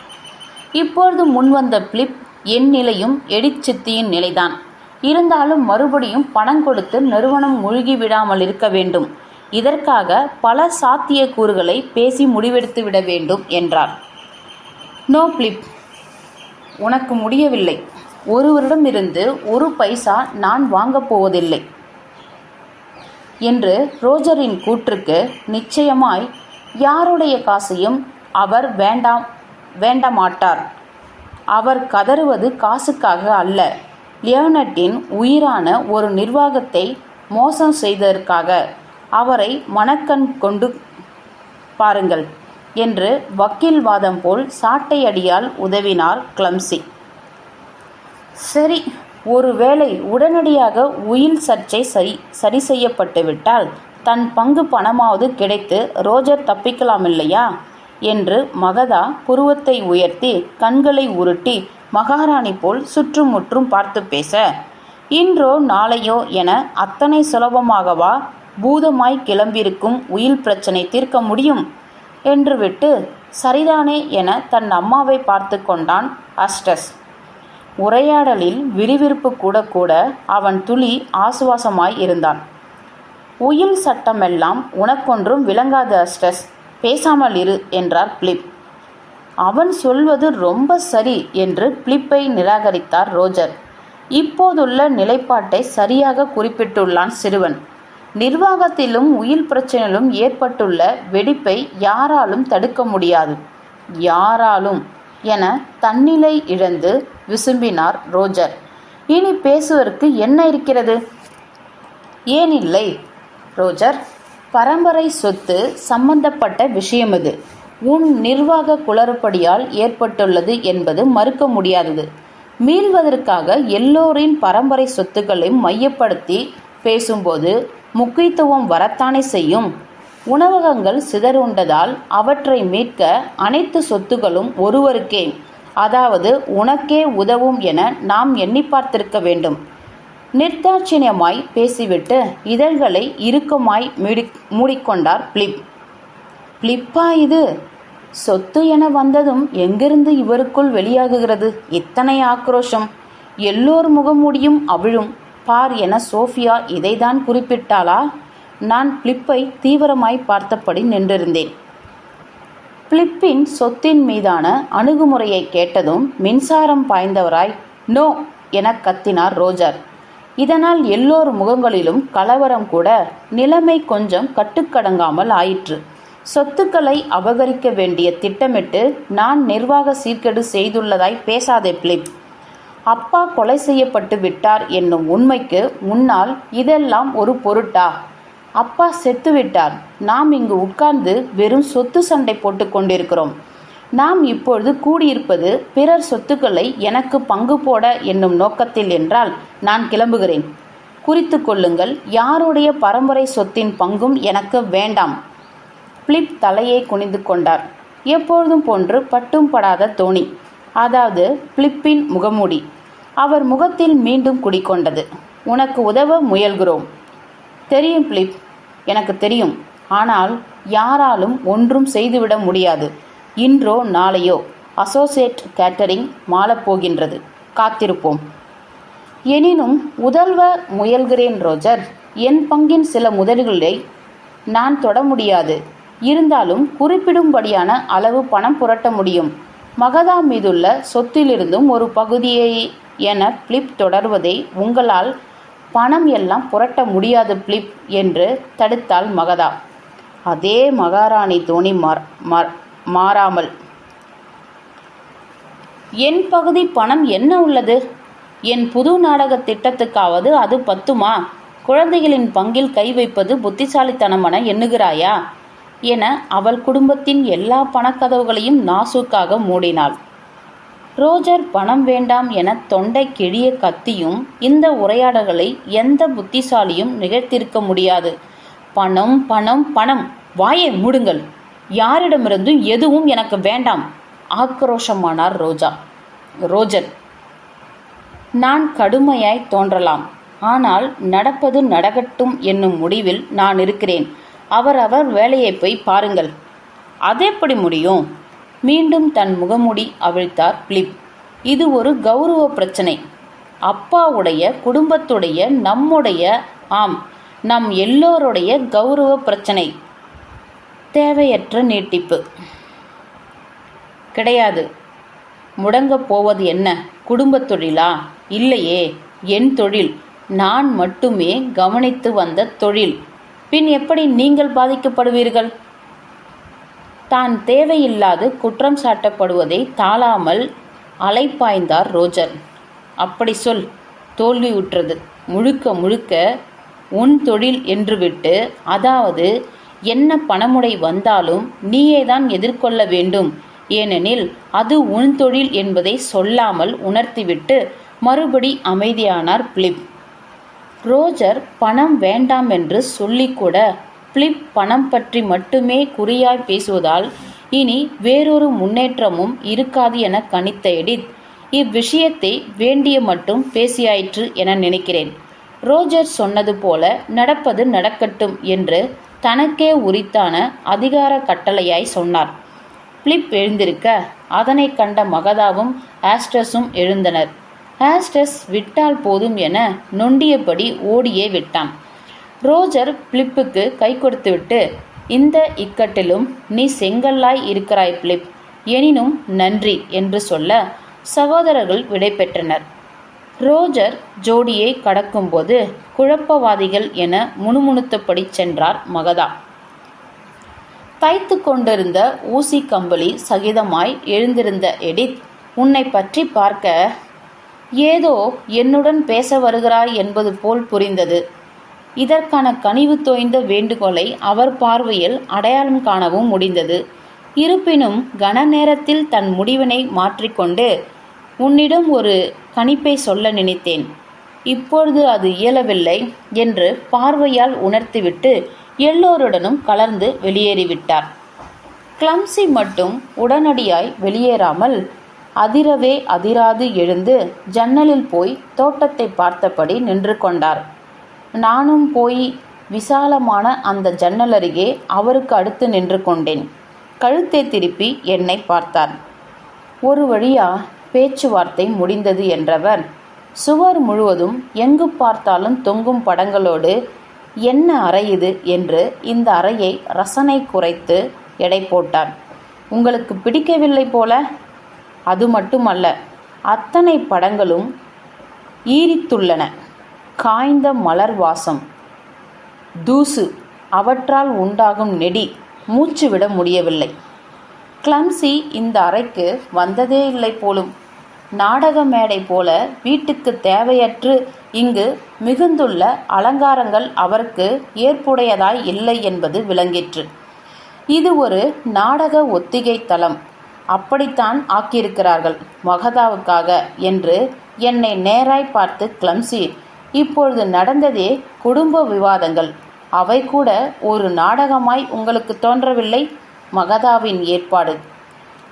இப்பொழுது முன்வந்த பிலிப் என் நிலையும் எடித் சித்தியின் நிலைதான். இருந்தாலும் மறுபடியும் பணம் கொடுத்து நிறுவனம் முழுகிவிடாமல் இருக்க வேண்டும். இதற்காக பல சாத்தியக்கூறுகளை பேசி முடிவெடுத்து விட வேண்டும் என்றார். நோ பிலிப், உனக்கு முடியவில்லை. ஒருவரிடமிருந்து ஒரு பைசா நான் வாங்கப் போவதில்லை என்று ரோஜரின் கூற்றுக்கு நிச்சயமாய் யாருடைய காசையும் அவர் வேண்டமாட்டார். அவர் கதறுவது காசுக்காக அல்ல, லியோனட்டின் உயிரான ஒரு நிர்வாகத்தை மோசம் செய்ததற்காக. அவரை மனக்கண் கொண்டு பாருங்கள் என்று வக்கீல் வாதம் போல் சாட்டை அடியால் உதவினார் கிளம்சி. சரி, ஒருவேளை உடனடியாக உயில் சர்ச்சை சரி செய்யப்பட்டுவிட்டால் தன் பங்கு பணமாவது கிடைத்து ரோஜர் தப்பிக்கலாமில்லையா என்று மகதா புருவத்தை உயர்த்தி கண்களை உருட்டி மகாராணி போல் சுற்றுமுற்றும் பார்த்து பேச, இன்றோ நாளையோ என அத்தனை சுலபமாகவா பூதமாய் கிளம்பியிருக்கும் உயில் பிரச்சனை தீர்க்க முடியும் என்று விட்டு, சரிதானே என தன் அம்மாவை பார்த்து கொண்டான் அஸ்டஸ். உரையாடலில் விறுவிறுப்பு கூட கூட அவன் துளி ஆசுவாசமாய் இருந்தான். உயில் சட்டமெல்லாம் உனக்கொன்றும் விளங்காது அஸ்டஸ், பேசாமல் இரு என்றார் பிலிப். அவன் சொல்வது ரொம்ப சரி என்று பிலிப்பை நிராகரித்தார் ரோஜர். இப்போதுள்ள நிலைப்பாட்டை சரியாக குறிப்பிட்டுள்ளான் சிறுவன். நிர்வாகத்திலும் உயில் பிரச்சனையிலும் ஏற்பட்டுள்ள வெடிப்பை யாராலும் தடுக்க முடியாது, யாராலும் என தன்னிலை இழந்து விசும்பினார் ரோஜர். இனி பேசுவதற்கு என்ன இருக்கிறது? ஏன் இல்லை ரோஜர், பரம்பரை சொத்து சம்பந்தப்பட்ட விஷயம் இது. உன் நிர்வாக குளறுபடியால் ஏற்பட்டுள்ளது என்பது மறுக்க முடியாதது. மீள்வதற்காக எல்லோரின் பரம்பரை சொத்துக்களையும் மையப்படுத்தி பேசும்போது முக்கியத்துவம் வரத்தானே செய்யும். உணவகங்கள் சிதறுண்டதால் அவற்றை மீட்க அனைத்து சொத்துகளும் ஒருவருக்கே, அதாவது உனக்கே உதவும் என நாம் எண்ணி பார்த்திருக்க வேண்டும். நிர்தாட்சிணியமாய் பேசிவிட்டு இதழ்களை இறுக்கமாய் மூடிக்கொண்டார் பிலிப். பிலிப்பா இது? சொத்து என வந்ததும் எங்கிருந்து இவருக்குள் வெளியாகுகிறது இத்தனை ஆக்ரோஷம்? எல்லோர் முகமூடியும் அவிழும் பார் என சோஃபியா இதைதான் குறிப்பிட்டாளா? நான் பிலிப்பை தீவிரமாய் பார்த்தபடி நின்றிருந்தேன். பிலிப்பின் சொத்தின் மீதான அணுகுமுறையை கேட்டதும் மின்சாரம் பாய்ந்தவராய் நோ என கத்தினார் ரோஜர். இதனால் எல்லோர் முகங்களிலும் கலவரம் கூட. நிலைமை கொஞ்சம் கட்டுக்கடங்காமல் ஆயிற்று. சொத்துக்களை அபகரிக்க வேண்டிய திட்டமிட்டு நான் நிர்வாக சீர்கேடு செய்துள்ளதாய் பேசாதே பிலிப். அப்பா கொலை செய்யப்பட்டு விட்டார் என்னும் உண்மைக்கு முன்னால் இதெல்லாம் ஒரு பொருட்டா? அப்பா செத்துவிட்டார். நாம் இங்கு உட்கார்ந்து வெறும் சொத்து சண்டை போட்டு கொண்டிருக்கிறோம். நாம் இப்பொழுது கூடியிருப்பது பிறர் சொத்துக்களை எனக்கு பங்கு போட என்னும் நோக்கத்தில் என்றால் நான் கிளம்புகிறேன். குறித்து கொள்ளுங்கள், யாருடைய பரம்பரை சொத்தின் பங்கும் எனக்கு வேண்டாம். பிலிப் தலையை குனிந்து கொண்டார். எப்பொழுதும் போன்று பட்டும் படாத தோணி, அதாவது பிலிப்பின் முகமூடி அவர் முகத்தில் மீண்டும் குடிக்கொண்டது. உனக்கு உதவ முயல்கிறோம். தெரியும் பிலிப், எனக்கு தெரியும். ஆனால் யாராலும் ஒன்றும் செய்துவிட முடியாது. இன்றோ நாளையோ அசோசியேட் கேட்டரிங் மாளப்போகின்றது. காத்திருப்போம். எனினும் உதவ முயல்கிறேன் ரோஜர். என் பங்கின் சில முதல்களை நான் தொட முடியாது. இருந்தாலும் குறிப்பிடும்படியான அளவு பணம் புரட்ட முடியும். மகதா மீதுள்ள சொத்திலிருந்தும் ஒரு பகுதியை என பிலிப் தொடர்வதை உங்களால் பணம் எல்லாம் புரட்ட முடியாது பிலிப் என்று தடுத்தாள் மகதா. அதே மகாராணி தோணி மாறாமல், என் பகுதி பணம் என்ன உள்ளது? என் புது நாடக திட்டத்துக்காவது அது பத்துமா? குழந்தைகளின் பங்கில் கை வைப்பது புத்திசாலித்தனமென எண்ணுகிறாயா என அவள் குடும்பத்தின் எல்லா பணக்கதவுகளையும் நாசூக்காக மூடினாள். ரோஜர் பணம் வேண்டாம் என தொண்டை கிழிய கத்தியும் இந்த உரையாடல்களை எந்த புத்திசாலியும் நிகழ்த்திருக்க முடியாது. பணம் பணம் பணம், வாயை மூடுங்கள். யாரிடமிருந்தும் எதுவும் எனக்கு வேண்டாம், ஆக்ரோஷமானார் ரோஜர். நான் கடுமையாய் தோன்றலாம், ஆனால் நடப்பது நடக்கட்டும் என்னும் முடிவில் நான் இருக்கிறேன். அவரவர் வேலையை போய் பாருங்கள். அதெப்படி முடியும்? மீண்டும் தன் முகமுடி அவிழ்த்தார் பிலிப். இது ஒரு கௌரவ பிரச்சனை. அப்பாவுடைய, குடும்பத்துடைய, நம்முடைய, ஆம், நம் எல்லோருடைய கௌரவ பிரச்சனை. தேவையற்ற நீட்டிப்பு கிடையாது. முடங்கப் போவது என்ன? குடும்பத் தொழிலா? இல்லையே, என் தொழில். நான் மட்டுமே கவனித்து வந்த தொழில். பின் எப்படி நீங்கள் பாதிக்கப்படுவீர்கள்? தான் தேவையில்லாது குற்றம் சாட்டப்படுவதை தாழாமல் அலைப்பாய்ந்தார் ரோஜர். அப்படி சொல். தோல்வியுற்றது முழுக்க முழுக்க உன் தொழில் என்று விட்டு, அதாவது என்ன பணமுடை வந்தாலும் நீயேதான் எதிர்கொள்ள வேண்டும், ஏனெனில் அது உன் தொழில் என்பதை சொல்லாமல் உணர்த்திவிட்டு மறுபடி அமைதியானார் பிலிப். ரோஜர் பணம் வேண்டாம் என்று சொல்லிக்கூட பிலிப் பணம் பற்றி மட்டுமே குறியாய் பேசுவதால் இனி வேறொரு முன்னேற்றமும் இருக்காது என கணித்த எடித் இவ்விஷயத்தை வேண்டிய மட்டும் பேசியாயிற்று என நினைக்கிறேன். ரோஜர் சொன்னது போல நடப்பது நடக்கட்டும் என்று தனக்கே உரித்தான அதிகார கட்டளையாய் சொன்னார். பிலிப் எழுந்திருக்க அதனை கண்ட மகதாவும் ஆஸ்டஸும் எழுந்தனர். ஆஸ்டஸ் விட்டால் போதும் என நொண்டியபடி ஓடியே விட்டான். ரோஜர் பிலிப்புக்கு கை கொடுத்துவிட்டு, இந்த இக்கட்டிலும் நீ செங்கல்லாய் இருக்கிறாய் பிலிப், எனினும் நன்றி என்று சொல்ல சகோதரர்கள் விடை பெற்றனர். ரோஜர் ஜோடியை கடக்கும்போது குழப்பவாதிகள் என முணுமுணுத்தபடி சென்றார் மகதா. தைத்து கொண்டிருந்த ஊசி கம்பளி சகிதமாய் எழுந்திருந்த எடித் உன்னை பற்றி பார்க்க ஏதோ என்னுடன் பேச வருகிறாய் என்பது போல் புரிந்தது. இதற்கான கனிவு தோய்ந்த வேண்டுகோளை அவர் பார்வையில் அடையாளம் காணவும் முடிந்தது. இருப்பினும் கன நேரத்தில் தன் முடிவினை மாற்றிக்கொண்டு, உன்னிடம் ஒரு கணிப்பை சொல்ல நினைத்தேன், இப்பொழுது அது இயலவில்லை என்று பார்வையால் உணர்த்திவிட்டு எல்லோருடனும் கலர்ந்து வெளியேறிவிட்டார். கிளம்சி மட்டும் உடனடியாய் வெளியேறாமல் அதிரவே அதிராது எழுந்து ஜன்னலில் போய் தோட்டத்தை பார்த்தபடி நின்று கொண்டார். நானும் போய் விசாலமான அந்த ஜன்னல் அருகே அவருக்கு அடுத்து நின்று கொண்டேன். கழுத்தை திருப்பி என்னை பார்த்தார். ஒரு வழியா பேச்சுவார்த்தை முடிந்தது என்றவர் சுவர் முழுவதும் எங்கு பார்த்தாலும் தொங்கும் படங்களோடு, என்ன அறை இது என்று இந்த அறையை ரசனை குறைத்து எடை போட்டார். உங்களுக்கு பிடிக்கவில்லை போல? அது மட்டுமல்ல, அத்தனை படங்களும் ஈரித்துள்ளன. காய்ந்த மலர் வாசம், தூசு, அவற்றால் உண்டாகும் நெடி மூச்சு விட முடியவில்லை. கிளம்சி இந்த அறைக்கு வந்ததே இல்லை போலும். நாடக மேடை போல வீட்டுக்கு தேவையற்று இங்கு மிகுந்துள்ள அலங்காரங்கள் அவருக்கு ஏற்புடையதாய் இல்லை என்பது விளங்கிற்று. இது ஒரு நாடக ஒத்திகை தளம், அப்படித்தான் ஆக்கியிருக்கிறார்கள் மகதாவுக்காக என்று என்னை நேராய் பார்த்து கிளம்சி, இப்பொழுது நடந்ததே குடும்ப விவாதங்கள், அவை கூட ஒரு நாடகமாய் உங்களுக்கு தோன்றவில்லை? மகதாவின் ஏற்பாடு.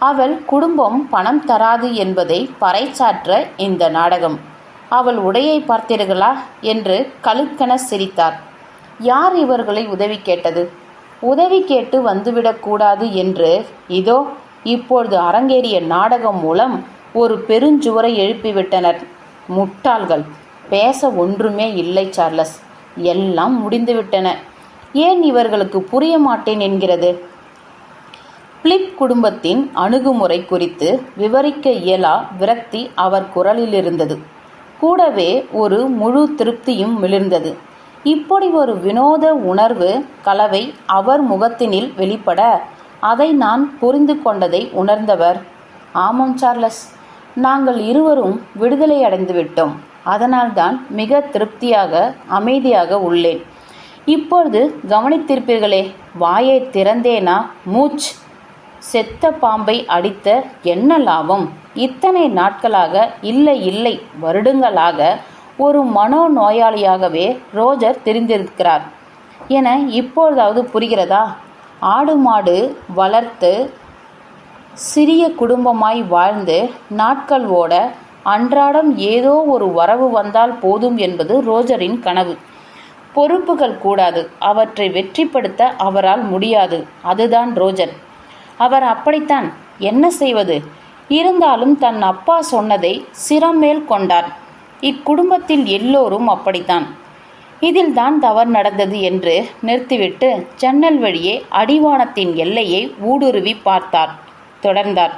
அவள் குடும்பம் பணம் தராது என்பதை பறைசாற்ற இந்த நாடகம். அவள் உடையை பார்த்தீர்களா என்று கழுக்கென சிரித்தார். யார் இவர்களை உதவி கேட்டது? உதவி கேட்டு வந்துவிடக்கூடாது என்று இதோ இப்பொழுது அரங்கேறிய நாடகம் மூலம் ஒரு பெருஞ்சுவரை எழுப்பிவிட்டனர். முட்டாள்கள்! பேச ஒன்றுமே இல்லை சார்லஸ், எல்லாம் முடிந்துவிட்டன. ஏன் இவர்களுக்கு புரிய மாட்டேன் என்கிறது? பிலிப் குடும்பத்தின் அணுகுமுறை குறித்து விவரிக்க இயலா விரக்தி அவர் குரலில் இருந்தது. கூடவே ஒரு முழு திருப்தியும் மிளிர்ந்தது. இப்படி ஒரு வினோத உணர்வு கலவை அவர் முகத்தினில் வெளிப்பட அதை நான் புரிந்து கொண்டதை உணர்ந்தவர், ஆமாம் சார்லஸ், நாங்கள் இருவரும் விடுதலை அடைந்து விட்டோம். அதனால்தான் மிக திருப்தியாக அமைதியாக உள்ளேன். இப்பொழுது கவனித்திருப்பீர்களே, வாயை திறந்தேனா மூச். செத்த பாம்பை அடித்த என்ன லாபம்? இத்தனை நாட்களாக, இல்லை இல்லை வருடங்களாக ஒரு மனோநோயாளியாகவே ரோஜர் தெரிந்திருக்கிறார் என இப்பொழுதாவது புரிகிறதா? ஆடு மாடு வளர்த்து சிறிய குடும்பமாய் வாழ்ந்து நாட்கள் ஓட அன்றாடம் ஏதோ ஒரு வரவு வந்தால் போதும் என்பது ரோஜரின் கனவு. பொறுப்புகள் கூடாது, அவற்றை வெற்றிப்படுத்த அவரால் முடியாது. அதுதான் ரோஜர். அவர் அப்படித்தான். என்ன செய்வது? இருந்தாலும் தன் அப்பா சொன்னதை சிரமேல் கொண்டார். இக்குடும்பத்தில் எல்லோரும் அப்படித்தான். இதில்தான் தவறு நடந்தது என்று நிறுத்திவிட்டு ஜன்னல் வழியே அடிவானத்தின் எல்லையை ஊடுருவி பார்த்தார். தொடர்ந்தார்.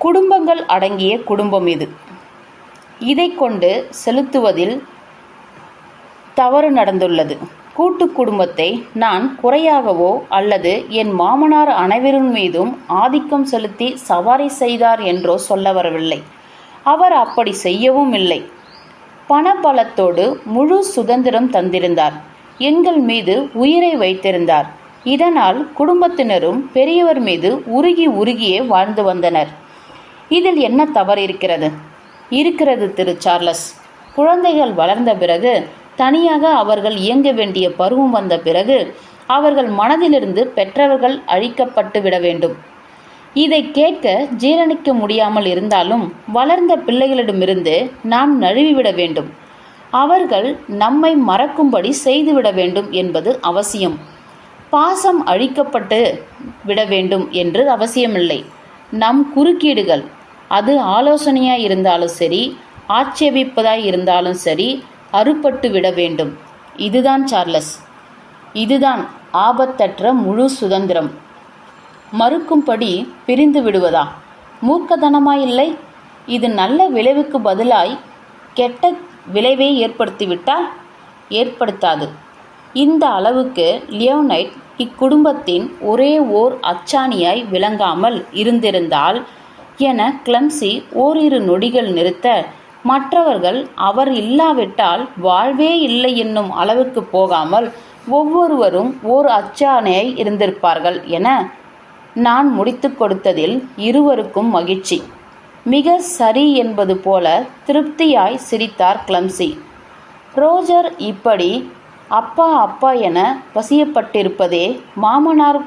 குடும்பங்கள் அடங்கிய குடும்பம் இது. இதை கொண்டு செலுத்துவதில் தவறு நடந்துள்ளது. கூட்டு குடும்பத்தை நான் குறையாகவோ அல்லது என் மாமனார் அனைவரின் மீதும் ஆதிக்கம் செலுத்தி சவாரி செய்தார் என்றோ சொல்ல வரவில்லை. அவர் அப்படி செய்யவும் இல்லை. பணபலத்தோடு முழு சுதந்திரம் தந்திருந்தார். எங்கள் மீது உயிரை வைத்திருந்தார். இதனால் குடும்பத்தினரும் பெரியவர் மீது உருகியே வாழ்ந்து வந்தனர். இதில் என்ன தவறு இருக்கிறது? இருக்கிறது திரு சார்லஸ். குழந்தைகள் வளர்ந்த பிறகு, தனியாக அவர்கள் இயங்க வேண்டிய பருவம் வந்த பிறகு, அவர்கள் மனதிலிருந்து பெற்றவர்கள் அழிக்கப்பட்டு விட வேண்டும். இதை கேட்க ஜீரணிக்க முடியாமல் இருந்தாலும் வளர்ந்த பிள்ளைகளிடமிருந்து நாம் நழுவிவிட வேண்டும். அவர்கள் நம்மை மறக்கும்படி செய்துவிட வேண்டும் என்பது அவசியம். பாசம் அழிக்கப்பட்டு விட வேண்டும் என்று அவசியமில்லை. நம் குறுக்கீடுகள், அது ஆலோசனையாய் இருந்தாலும் சரி, ஆட்சேபிப்பதாய் இருந்தாலும் சரி, அறுபட்டு விட வேண்டும். இதுதான் சார்லஸ், இதுதான் ஆபத்தற்ற முழு சுதந்திரம். மறுக்கும்படி பிரிந்து விடுவதா? மூர்க்கத்தனமாயில்லை? இது நல்ல விளைவுக்கு பதிலாய் கெட்ட விளைவை ஏற்படுத்திவிட்டால்? ஏற்படுத்தாது. இந்த அளவுக்கு லியோனைட் இக்குடும்பத்தின் ஒரே ஓர் அச்சாணியாய் விளங்காமல் இருந்திருந்தால் என கிளம்சி ஓரிரு நொடிகள் நிறுத்த, மற்றவர்கள் அவர் இல்லாவிட்டால் வாழ்வே இல்லை என்னும் அளவுக்கு போகாமல் ஒவ்வொருவரும் ஓர் அச்சாணியாய் இருந்திருப்பார்கள் என நான் முடித்து கொடுத்ததில் இருவருக்கும் மகிழ்ச்சி. மிக சரி என்பது போல திருப்தியாய் சிரித்தார் கிளம்சி. ரோஜர் இப்படி அப்பா அப்பா என வசியப்பட்டிருப்பதே மாமனார்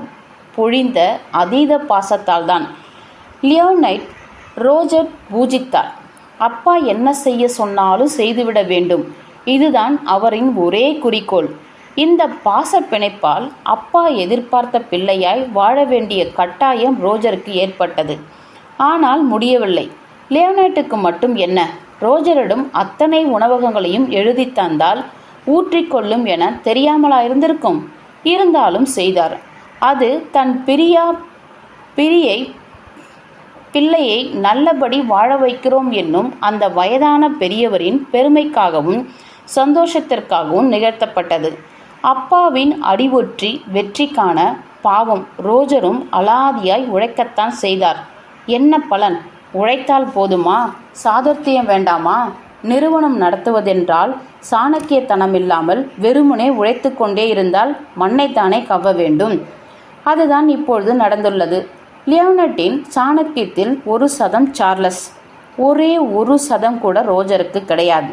பொழிந்த அதீத பாசத்தால் தான். லியோனைட் ரோஜர் பூஜித்தார். அப்பா என்ன செய்ய சொன்னாலும் செய்துவிட வேண்டும். இதுதான் அவரின் ஒரே குறிக்கோள். இந்த பாச பிணைப்பால் அப்பா எதிர்பார்த்த பிள்ளையாய் வாழ வேண்டிய கட்டாயம் ரோஜருக்கு ஏற்பட்டது. ஆனால் முடியவில்லை. லியோனைட்டுக்கு மட்டும் என்ன, ரோஜரிடம் அத்தனை உணவகங்களையும் எழுதி தந்தால் ஊற்றிக்கொள்ளும் என தெரியாமலாயிருந்திருக்கும். இருந்தாலும் செய்தார். அது தன் பிள்ளையை நல்லபடி வாழ வைக்கிறோம் என்னும் அந்த வயதான பெரியவரின் பெருமைக்காகவும் சந்தோஷத்திற்காகவும் நிகழ்த்தப்பட்டது. அப்பாவின் அடிவொற்றி வெற்றி காண பாவம் ரோஜரும் அலாதியாய் உழைக்கத்தான் செய்தார். என்ன பலன்? உழைத்தால் போதுமா? சாதுர்த்தியம் வேண்டாமா? நிறுவனம் நடத்துவதென்றால் சாணக்கியத்தனமில்லாமல் வெறுமனே உழைத்து கொண்டே இருந்தால் மண்ணைத்தானே கவ்வ வேண்டும். அதுதான் இப்பொழுது நடந்துள்ளது. லியோனைட்டின் சாணக்கியத்தில் 1% சார்லஸ், ஒரே 1% கூட ரோஜருக்கு கிடையாது.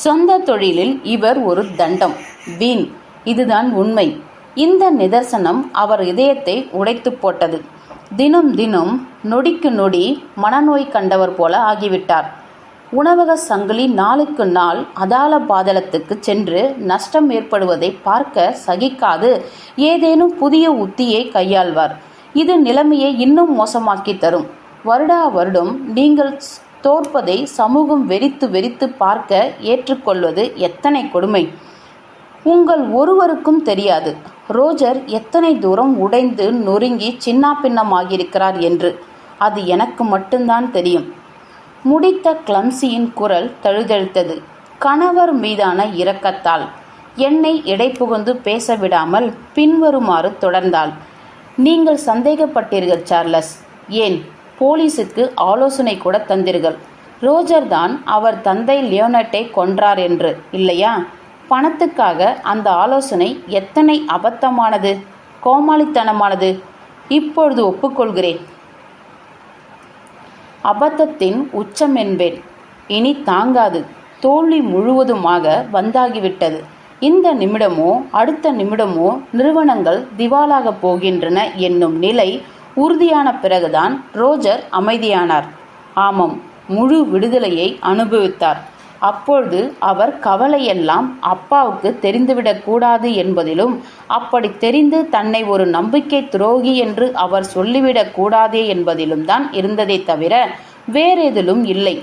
சொந்த தொழிலில் இவர் ஒரு தண்டம், வீண். இதுதான் உண்மை. இந்த நிதர்சனம் அவர் இதயத்தை உடைத்து போட்டது. தினம் தினம் நொடிக்கு நொடி மனநோய் கண்டவர் போல ஆகிவிட்டார். உணவக சங்கிலி நாளுக்கு நாள் அதாள பாதளத்துக்கு சென்று நஷ்டம் ஏற்படுவதை பார்க்க சகிக்காது ஏதேனும் புதிய உத்தியை கையாள்வார். இது நிலைமையை இன்னும் மோசமாக்கி தரும். வருடா வருடம் நீங்கள் தோற்பதை சமூகம் வெறித்து பார்க்க ஏற்றுக்கொள்வது எத்தனை கொடுமை! உங்கள் ஒருவருக்கும் தெரியாது ரோஜர் எத்தனை தூரம் உடைந்து நொறுங்கி சின்னாபின்னமாகியிருக்கிறார் என்று. அது எனக்கு மட்டும்தான் தெரியும். முடித்த கிளம்சியின் குரல் தழுதழுத்தது. கணவர் மீதான இரக்கத்தால் என்னை இடைப்புகுந்து பேச விடாமல் பின்வருமாறு தொடர்ந்தாள். நீங்கள் சந்தேகப்பட்டீர்கள் சார்லஸ். ஏன், போலீஸுக்கு ஆலோசனை கூட தந்தீர்கள். ரோஜர் தான் அவர் தந்தை லியோனைட்டை கொன்றார் என்று, இல்லையா? பணத்துக்காக அந்த ஆலோசனை எத்தனை அபத்தமானது, கோமாளித்தனமானது. இப்பொழுது ஒப்புக்கொள்கிறேன். அபத்தத்தின் உச்சம் என்பேன். இனி தாங்காது. தோல்வி முழுவதுமாக வந்தாகிவிட்டது. இந்த நிமிடமோ அடுத்த நிமிடமோ நிறுவனங்கள் திவாலாக போகின்றன என்னும் நிலை உறுதியான பிறகுதான் ரோஜர் அமைதியானார். ஆமாம், முழு விடுதலையை அனுபவித்தார். அப்பொழுது அவர் கவலையெல்லாம் அப்பாவுக்கு தெரிந்துவிடக்கூடாது என்பதிலும், அப்படி தெரிந்து தன்னை ஒரு நம்பிக்கை துரோகி என்று அவர் சொல்லிவிடக் கூடாதே என்பதிலும் தான் இருந்ததே தவிர வேறெதிலும் இல்லை.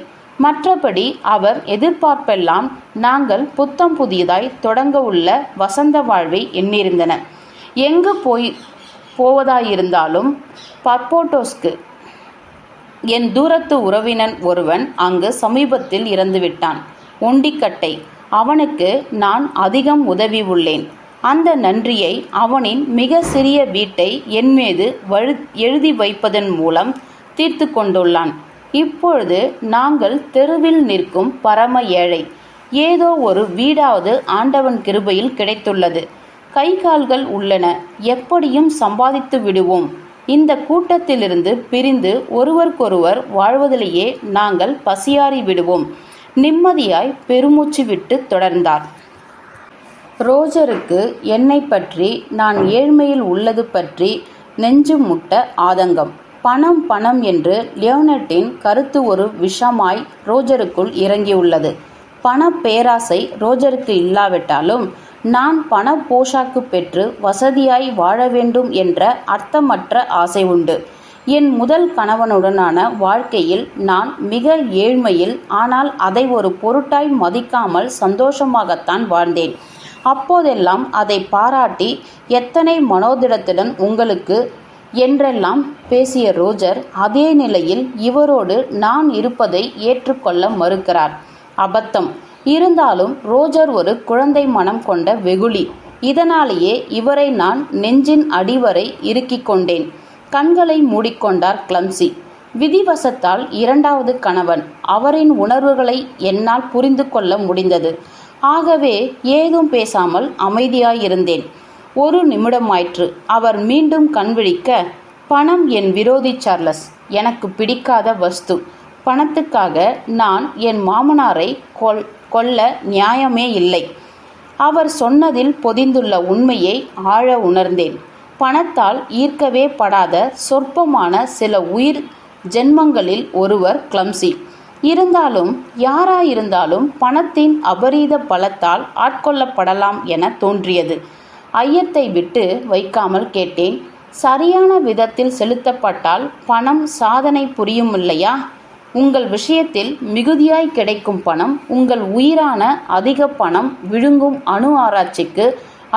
மற்றபடி அவர் எதிர்பார்ப்பெல்லாம் நாங்கள் புத்தம் புதியதாய் தொடங்க உள்ள வசந்த வாழ்வை எண்ணியிருந்தன. எங்கு போவதாயிருந்தாலும் பர்போட்டோஸ்க்கு. என் தூரத்து உறவினன் ஒருவன் அங்கு சமீபத்தில் இறந்துவிட்டான். ஒண்டிக்கட்டை. அவனுக்கு நான் அதிகம் உதவி உள்ளேன். அந்த நன்றியை அவனின் மிக சிறிய வீட்டை என்மீது எழுதி வைப்பதன் மூலம் தீர்த்து கொண்டுள்ளான். இப்பொழுது நாங்கள் தெருவில் நிற்கும் பரம ஏழை. ஏதோ ஒரு வீடாவது ஆண்டவன் கிருபையில் கிடைத்துள்ளது. கை கால்கள் உள்ளன. எப்படியும் சம்பாதித்து விடுவோம். இந்த கூட்டத்திலிருந்து பிரிந்து ஒருவருக்கொருவர் வாழ்வதிலேயே நாங்கள் பசியாறி விடுவோம். நிம்மதியாய் பெருமூச்சு விட்டு தொடர்ந்தார். ரோஜருக்கு என்னை பற்றி, நான் ஏழ்மையில் உள்ளது பற்றி நெஞ்சு முட்ட ஆதங்கம். பணம் பணம் என்று லியோனட்டின் கருத்து ஒரு விஷமாய் ரோஜருக்குள் இறங்கியுள்ளது. பண பேராசை ரோஜருக்கு இல்லாவிட்டாலும் நான் பண போஷாக்கு பெற்று வசதியாய் வாழ வேண்டும் என்ற அர்த்தமற்ற ஆசை உண்டு. என் முதல் கணவனுடனான வாழ்க்கையில் நான் மிக ஏழ்மையில், ஆனால் அதை ஒரு பொருட்டாய் மதிக்காமல் சந்தோஷமாகத்தான் வாழ்ந்தேன். அப்போதெல்லாம் அதை பாராட்டி எத்தனை மனோதிடத்துடன் உங்களுக்கு என்றெல்லாம் பேசிய ரோஜர் அதே நிலையில் இவரோடு நான் இருப்பதை ஏற்றுக்கொள்ள மறுக்கிறார். அபத்தம். இருந்தாலும் ரோஜர் ஒரு குழந்தை மனம் கொண்ட வெகுளி. இதனாலேயே இவரை நான் நெஞ்சின் அடிவரை இறுக்கிக் கொண்டேன். கண்களை மூடிக்கொண்டார் கிளம்சி. விதிவசத்தால் இரண்டாவது கணவன். அவரின் உணர்வுகளை என்னால் புரிந்து கொள்ள முடிந்தது. ஆகவே ஏதும் பேசாமல் அமைதியாயிருந்தேன். ஒரு நிமிடமாயிற்று. அவர் மீண்டும் கண்விழிக்க, பணம் என் விரோதி சார்லஸ். எனக்கு பிடிக்காத வஸ்து. பணத்துக்காக நான் என் மாமனாரை கொல்ல நியாயமே இல்லை. அவர் சொன்னதில் பொதிந்துள்ள உண்மையை ஆழ உணர்ந்தேன். பணத்தால் ஈர்க்கவே படாத சொற்பமான சில உயிர் ஜென்மங்களில் ஒருவர் கிளம்சி. இருந்தாலும் யாராயிருந்தாலும் பணத்தின் அபரீத பலத்தால் ஆட்கொள்ளப்படலாம் என தோன்றியது. ஐயத்தை விட்டு வைக்காமல் கேட்டேன், சரியான விதத்தில் செலுத்தப்பட்டால் பணம் சாதனை புரியும் இல்லையா? உங்கள் விஷயத்தில் மிகுதியாய் கிடைக்கும் பணம் உங்கள் உயிரான அதிக பணம் விழுங்கும் அணு ஆராய்ச்சிக்கு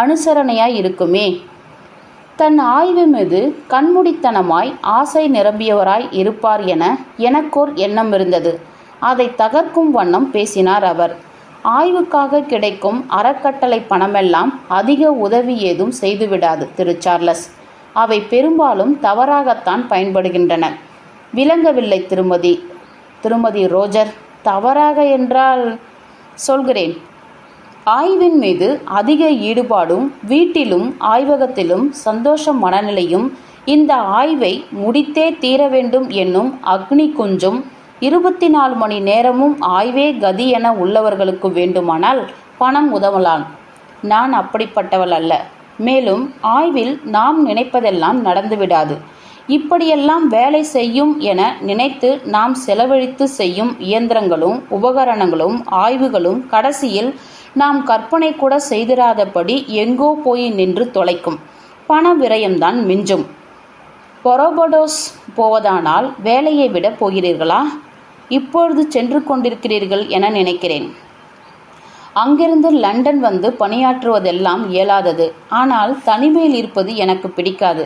அனுசரணையாய் இருக்குமே. தன் ஆய்வு மீது கண்மூடித்தனமாய் ஆசை நிரம்பியவராய் இருப்பார் என எனக்கோர் எண்ணம் இருந்தது. அதை தகர்க்கும் வண்ணம் பேசினார் அவர். ஆய்வுக்காக கிடைக்கும் அறக்கட்டளை பணமெல்லாம் அதிக உதவி ஏதும் செய்துவிடாது திரு சார்லஸ். அவை பெரும்பாலும் தவறாகத்தான் பயன்படுகின்றன. விளங்கவில்லை திருமதி ரோஜர். தவறாக என்றால் சொல்கிறேன். ஆய்வின் மீது அதிக ஈடுபாடும் வீட்டிலும் ஆய்வகத்திலும் சந்தோஷ மனநிலையும், இந்த ஆய்வை முடித்தே தீர வேண்டும் என்னும் அக்னி குஞ்சும், 24 மணி நேரமும் ஆய்வே கதி என உள்ளவர்களுக்கு வேண்டுமானால் பணம் உதவலாம். நான் அப்படிப்பட்டவள் அல்ல. மேலும் ஆய்வில் நாம் நினைப்பதெல்லாம் நடந்துவிடாது. இப்படியெல்லாம் வேலை செய்யும் என நினைத்து நாம் செலவழித்து செய்யும் இயந்திரங்களும் உபகரணங்களும் ஆய்வுகளும் கடைசியில் நாம் கற்பனை கூட செய்திராதபடி எங்கோ போய் நின்று தொலைக்கும். பண விரயம்தான் மிஞ்சும். பர்படோஸ் போவதானால் வேலையை விட போகிறீர்களா? இப்பொழுது சென்று கொண்டிருக்கிறீர்கள் என நினைக்கிறேன். அங்கிருந்து லண்டன் வந்து பணியாற்றுவதெல்லாம் இயலாதது. ஆனால் தனிமையில் இருப்பது எனக்கு பிடிக்காது.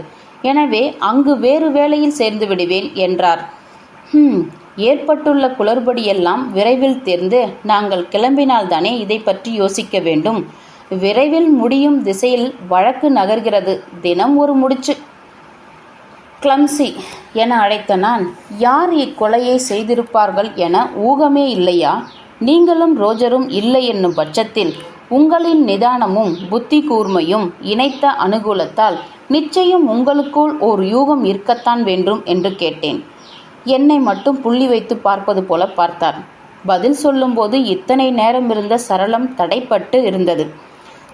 எனவே அங்கு வேறு வேலையில் சேர்ந்து விடுவேன் என்றார். ஏற்பட்டுள்ள குளறுபடியெல்லாம் விரைவில் தேர்ந்து நாங்கள் கிளம்பினால்தானே இதை பற்றி யோசிக்க வேண்டும். விரைவில் முடியும் திசையில் வழக்கு நகர்கிறது. தினம் ஒரு முடிச்சு. கிளம்சி என அழைத்த நான், யார் இக்கொலையை செய்திருப்பார்கள் என ஊகமே இல்லையா? நீங்களும் ரோஜரும் இல்லை என்னும் பட்சத்தில் உங்களின் நிதானமும் புத்தி கூர்மையும் இணைத்த அனுகூலத்தால் நிச்சயம் உங்களுக்குள் ஓர் யூகம் இருக்கத்தான் வேண்டும் என்று கேட்டேன். என்னை மட்டும் புள்ளி வைத்து பார்ப்பது போல பார்த்தார். பதில் சொல்லும்போது இத்தனை நேரம் இருந்த சரளம் தடைப்பட்டு இருந்தது.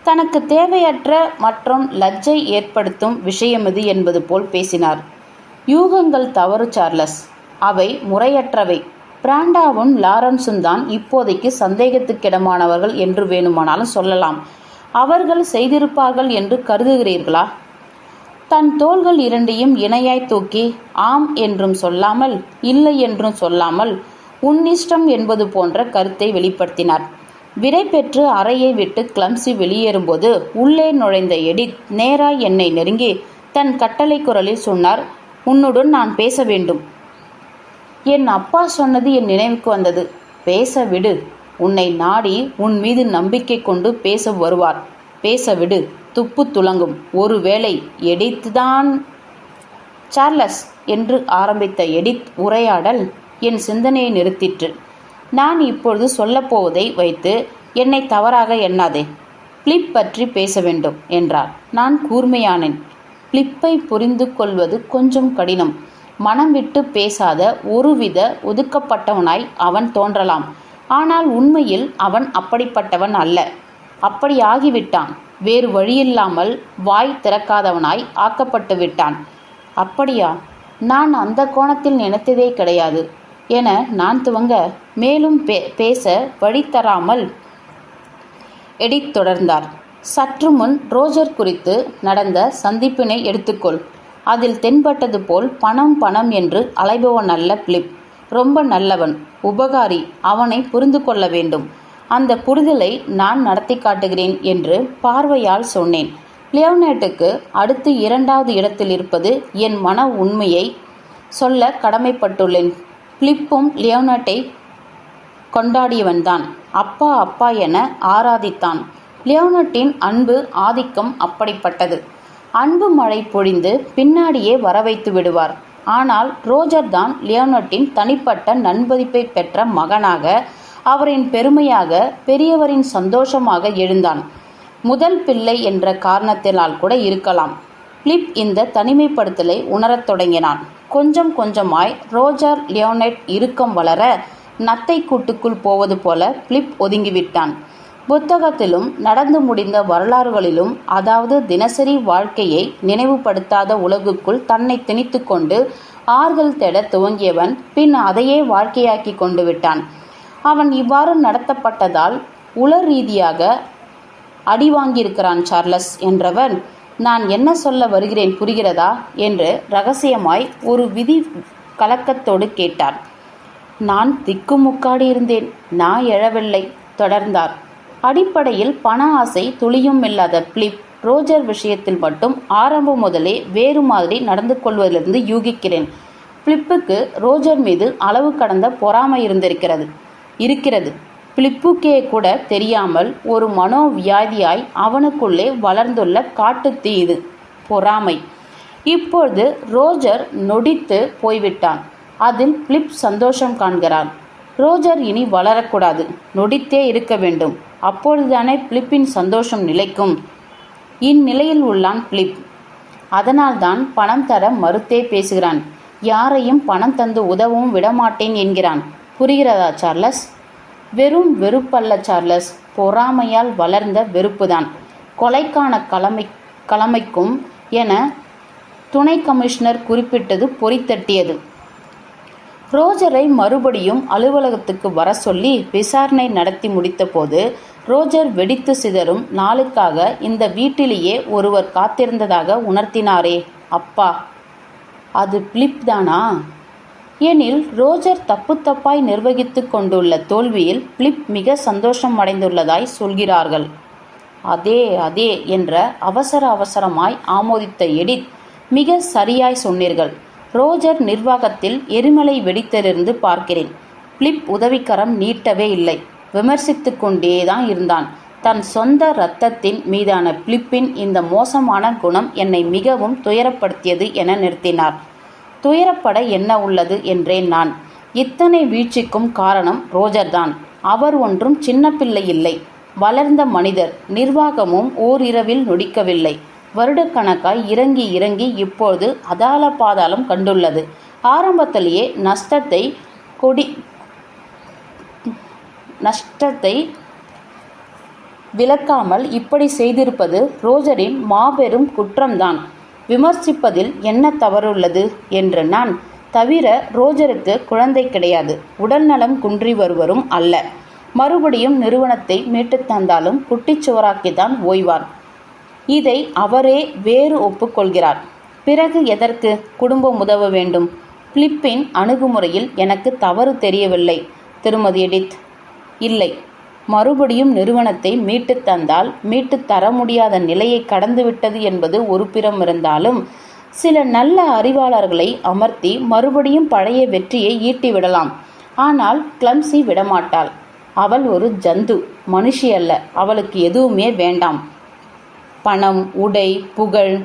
தனக்கு தேவையற்ற மற்றும் லஜ்ஜை ஏற்படுத்தும் விஷயமிது என்பது போல் பேசினார். யூகங்கள் தவறு சார்லஸ். அவை முறையற்றவை. பிராண்டாவும் லாரன்ஸும் தான் இப்போதைக்கு சந்தேகத்துக்கிடமானவர்கள் என்று வேணுமானாலும் சொல்லலாம். அவர்கள் செய்திருப்பார்கள் என்று கருதுகிறீர்களா? தன் தோள்கள் இரண்டையும் இணையாய் தூக்கி ஆம் என்றும் சொல்லாமல் இல்லை என்றும் சொல்லாமல் உன்னிஷ்டம் என்பது போன்ற கருத்தை வெளிப்படுத்தினார். விடை பெற்று அறையை விட்டு கிளம்சி வெளியேறும்போது உள்ளே நுழைந்த எடித் நேராய் என்னை நெருங்கி தன் கட்டளை குரலில் சொன்னார், உன்னுடன் நான் பேச வேண்டும். என் அப்பா சொன்னது என் நினைவுக்கு வந்தது. பேச விடு. உன்னை நாடி உன் மீது நம்பிக்கை கொண்டு பேச வருவார். பேச விடு. துப்பு துலங்கும். ஒருவேளை எடித் தான். சார்லஸ் என்று ஆரம்பித்த எடித் உரையாடல் என் சிந்தனையை நிறுத்திற்று. நான் இப்பொழுது சொல்லப்போவதை வைத்து என்னை தவறாக எண்ணாதே. பிலிப் பற்றி பேச வேண்டும் என்றார். நான் கூர்மையானேன். பிலிப்பை புரிந்து கொள்வது கொஞ்சம் கடினம். மனம் விட்டு பேசாத ஒருவித ஒதுக்கப்பட்டவனாய் அவன் தோன்றலாம். ஆனால் உண்மையில் அவன் அப்படிப்பட்டவன் அல்ல. அப்படி ஆகிவிட்டான். வேறு வழியில்லாமல் வாய் திறக்காதவனாய் ஆக்கப்பட்டு விட்டான். அப்படியா? நான் அந்த கோணத்தில் நினைத்ததே கிடையாது என நான் துவங்க மேலும் பேச வழி தராமல் எடித் தொடர்ந்தார். சற்று முன் ரோஜர் குறித்து நடந்த சந்திப்பினை எடுத்துக்கொள். அதில் தென்பட்டது போல் பணம் பணம் என்று அலைபவன் அல்ல பிலிப். ரொம்ப நல்லவன், உபகாரி. அவனை புரிந்து கொள்ள வேண்டும். அந்த புரிதலை நான் நடத்தி காட்டுகிறேன் என்று பார்வையால் சொன்னேன். லியோனேட்டுக்கு அடுத்து 2வது இடத்தில் இருப்பது என் மன உண்மையை சொல்ல கடமைப்பட்டுள்ளேன். பிலிப்பும் லியோனேட்டை கொண்டாடியவன்தான். அப்பா அப்பா என ஆராதித்தான். லியோனட்டின் அன்பு ஆதிக்கம் அப்படிப்பட்டது. அன்பு மழை பொழிந்து பின்னாடியே வரவைத்து விடுவார். ஆனால் ரோஜர் தான் லியோனட்டின் தனிப்பட்ட நன்மதிப்பை பெற்ற மகனாக, அவரின் பெருமையாக, பெரியவரின் சந்தோஷமாக எழுந்தான். முதல் பிள்ளை என்ற காரணத்தினால் கூட இருக்கலாம். பிலிப் இந்த தனிமைப்படுத்தலை உணரத் தொடங்கினான். கொஞ்சம் கொஞ்சமாய் ரோஜர் லியோனட் இறுக்கம் வளர நத்தை கூட்டுக்குள் போவது போல பிலிப் ஒதுங்கிவிட்டான். புத்தகத்திலும் நடந்து முடிந்த வரலாறுகளிலும், அதாவது தினசரி வாழ்க்கையை நினைவுபடுத்தாத உலகுக்குள் தன்னை திணித்து கொண்டு ஆறுதல் தேட துவங்கியவன் பின் அதையே வாழ்க்கையாக்கி கொண்டு விட்டான். அவன் இவ்வாறு நடத்தப்பட்டதால் உள ரீதியாக அடி வாங்கியிருக்கிறான் சார்லஸ் என்றவன், நான் என்ன சொல்ல வருகிறேன் புரிகிறதா என்று ரகசியமாய் ஒரு விதி கலக்கத்தோடு கேட்டான். நான் திக்குமுக்காடி இருந்தேன். நான் எழவில்லை. தொடர்ந்தார். அடிப்படையில் பண ஆசை துளியும் இல்லாத பிலிப் ரோஜர் விஷயத்தில் மட்டும் ஆரம்பம் முதலே வேறு மாதிரி நடந்து கொள்வதிலிருந்து யூகிக்கிறேன். பிலிப்புக்கு ரோஜர் மீது அளவு கடந்த பொறாமை இருக்கிறது. பிலிப்புக்கே கூட தெரியாமல் ஒரு மனோவியாதியாய் அவனுக்குள்ளே வளர்ந்துள்ள காட்டுத்தீ இது, பொறாமை. இப்பொழுது ரோஜர் நொடித்து போய்விட்டான். அதில் பிலிப் சந்தோஷம் காண்கிறான். ரோஜர் இனி வளரக்கூடாது, நொடித்தே இருக்க வேண்டும். அப்பொழுதுதானே பிலிப்பின் சந்தோஷம் நிலைக்கும். இந்நிலையில் உள்ளான் பிலிப். அதனால்தான் பணம் தர மறுத்தே பேசுகிறான். யாரையும் பணம் தந்து உதவும் விடமாட்டேன் என்கிறான். புரிகிறதா சார்லஸ்? வெறும் வெறுப்பல்ல சார்லஸ், பொறாமையால் வளர்ந்த வெறுப்புதான். கொலைக்கான கடமைக்கும் என துணை கமிஷனர் குறிப்பிட்டது பொறித்தட்டியது. ரோஜரை மறுபடியும் அலுவலகத்துக்கு வர சொல்லி விசாரணை நடத்தி முடித்த போது ரோஜர் வெடித்து சிதறும் நாளுக்காக இந்த வீட்டிலேயே ஒருவர் காத்திருந்ததாக உணர்த்தினாரே அப்பா, அது பிலிப் தானா? எனில் ரோஜர் தப்பாய் நிர்வகித்து கொண்டுள்ள தோல்வியில் பிலிப் மிக சந்தோஷம் அடைந்துள்ளதாய் சொல்கிறார்கள். அதே என்ற அவசரமாய் ஆமோதித்த எடித், மிக சரியாய் சொன்னீர்கள். ரோஜர் நிர்வாகத்தில் எரிமலை வெடித்திலிருந்து பார்க்கிறேன். பிலிப் உதவிக்கரம் நீட்டவே இல்லை, விமர்சித்து கொண்டேதான் இருந்தான். தன் சொந்த இரத்தத்தின் மீதான பிலிப்பின் இந்த மோசமான குணம் என்னை மிகவும் துயரப்படுத்தியது என நிறுத்தினார். துயரப்பட என்ன உள்ளது என்றேன் நான். இத்தனை வீழ்ச்சிக்கும் காரணம் ரோஜர்தான். அவர் ஒன்றும் சின்ன பிள்ளை இல்லை, வளர்ந்த மனிதர். நிர்வாகமும் ஓரிரவில் நொடிக்கவில்லை. வருடக்கணக்காய் இறங்கி இப்பொழுது அதால பாதாளம் கண்டுள்ளது. ஆரம்பத்திலேயே நஷ்டத்தை விளக்காமல் இப்படி செய்திருப்பது ரோஜரின் மாபெரும் குற்றம்தான். விமர்சிப்பதில் என்ன தவறுள்ளது என்று நான் தவிர ரோஜருக்கு குழந்தை கிடையாது. உடல் நலம் குன்றி வருவரும் அல்ல. மறுபடியும் நிறுவனத்தை மீட்டுத் தந்தாலும் குட்டிச்சுவராக்கித்தான் ஓய்வார். இதை அவரே வேறு ஒப்புக்கொள்கிறார். பிறகு எதற்கு குடும்பம் உதவ வேண்டும்? பிலிப்பின் அணுகுமுறையில் எனக்கு தவறு தெரியவில்லை திருமதி எடித். இல்லை, மறுபடியும் நிறுவனத்தை மீட்டுத் தந்தால் மீட்டுத் தர முடியாத நிலையை கடந்துவிட்டது என்பது ஒரு புறம் இருந்தாலும், சில நல்ல அறிவாளர்களை அமர்த்தி மறுபடியும் பழைய வெற்றியை ஈட்டிவிடலாம். ஆனால் கிளம்சி விடமாட்டாள். அவள் ஒரு ஜந்து, மனுஷி அல்ல. அவளுக்கு எதுவுமே வேண்டாம். பணம், உடை, புகழ்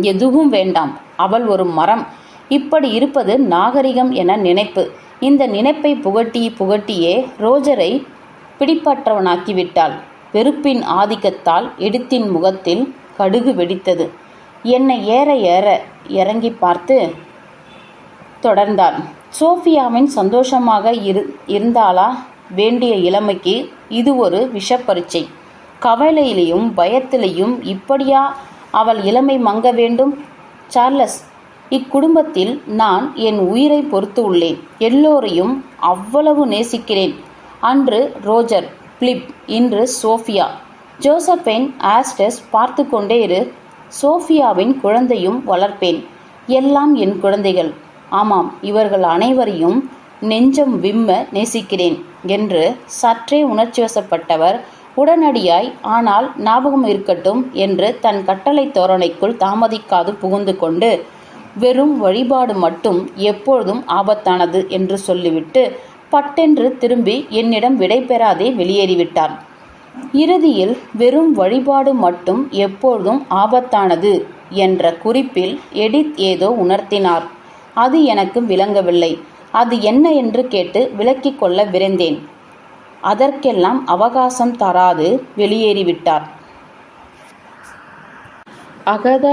எதுவும் வேண்டாம். அவள் ஒரு மரம். இப்படி இருப்பது நாகரிகம் என நினைப்பு. இந்த நினைப்பை புகட்டியே ரோஜரை பிடிப்பற்றவனாக்கிவிட்டாள். வெறுப்பின் ஆதிக்கத்தால் எடித்தின் முகத்தில் கடுகு வெடித்தது. என்னை ஏற ஏற இறங்கி பார்த்து தொடர்ந்தான். சோஃபியாவின் சந்தோஷமாக இருந்தாளா? வேண்டிய இளமைக்கு இது ஒரு விஷப்பரீட்சை. கவலையிலையும் பயத்திலையும் இப்படியா அவள் இளமை மங்க வேண்டும்? சார்லஸ், இக்குடும்பத்தில் நான் என் உயிரை பொறுத்து உள்ளேன். எல்லோரையும் அவ்வளவு நேசிக்கிறேன். அன்று ரோஜர், பிலிப், இன்று சோஃபியா. ஜோசப்பைன், ஆஸ்டஸ், பார்த்து கொண்டே இரு. சோஃபியாவின் குழந்தையும் வளர்ப்பேன். எல்லாம் என் குழந்தைகள். ஆமாம், இவர்கள் அனைவரையும் நெஞ்சம் விம்ம நேசிக்கிறேன் என்று சற்றே உணர்ச்சிவசப்பட்டவர் உடனடியாய், ஆனால் ஞாபகம் இருக்கட்டும் என்று தன் கட்டளை தோரணைக்குள் தாமதிக்காது புகுந்து கொண்டு, வெறும் வழிபாடு மட்டும் எப்பொழுதும் ஆபத்தானது என்று சொல்லிவிட்டு பட்டென்று திரும்பி என்னிடம் விடை பெறாதே வெளியேறிவிட்டார். இறுதியில் வெறும் வழிபாடு மட்டும் எப்பொழுதும் ஆபத்தானது என்ற குறிப்பில் எடித் ஏதோ உணர்த்தினார். அது எனக்கு விளங்கவில்லை. அது என்ன என்று கேட்டு விளக்கிக் கொள்ள விரைந்தேன். அதற்கெல்லாம் அவகாசம் தராது வெளியேறிவிட்டார். அகதா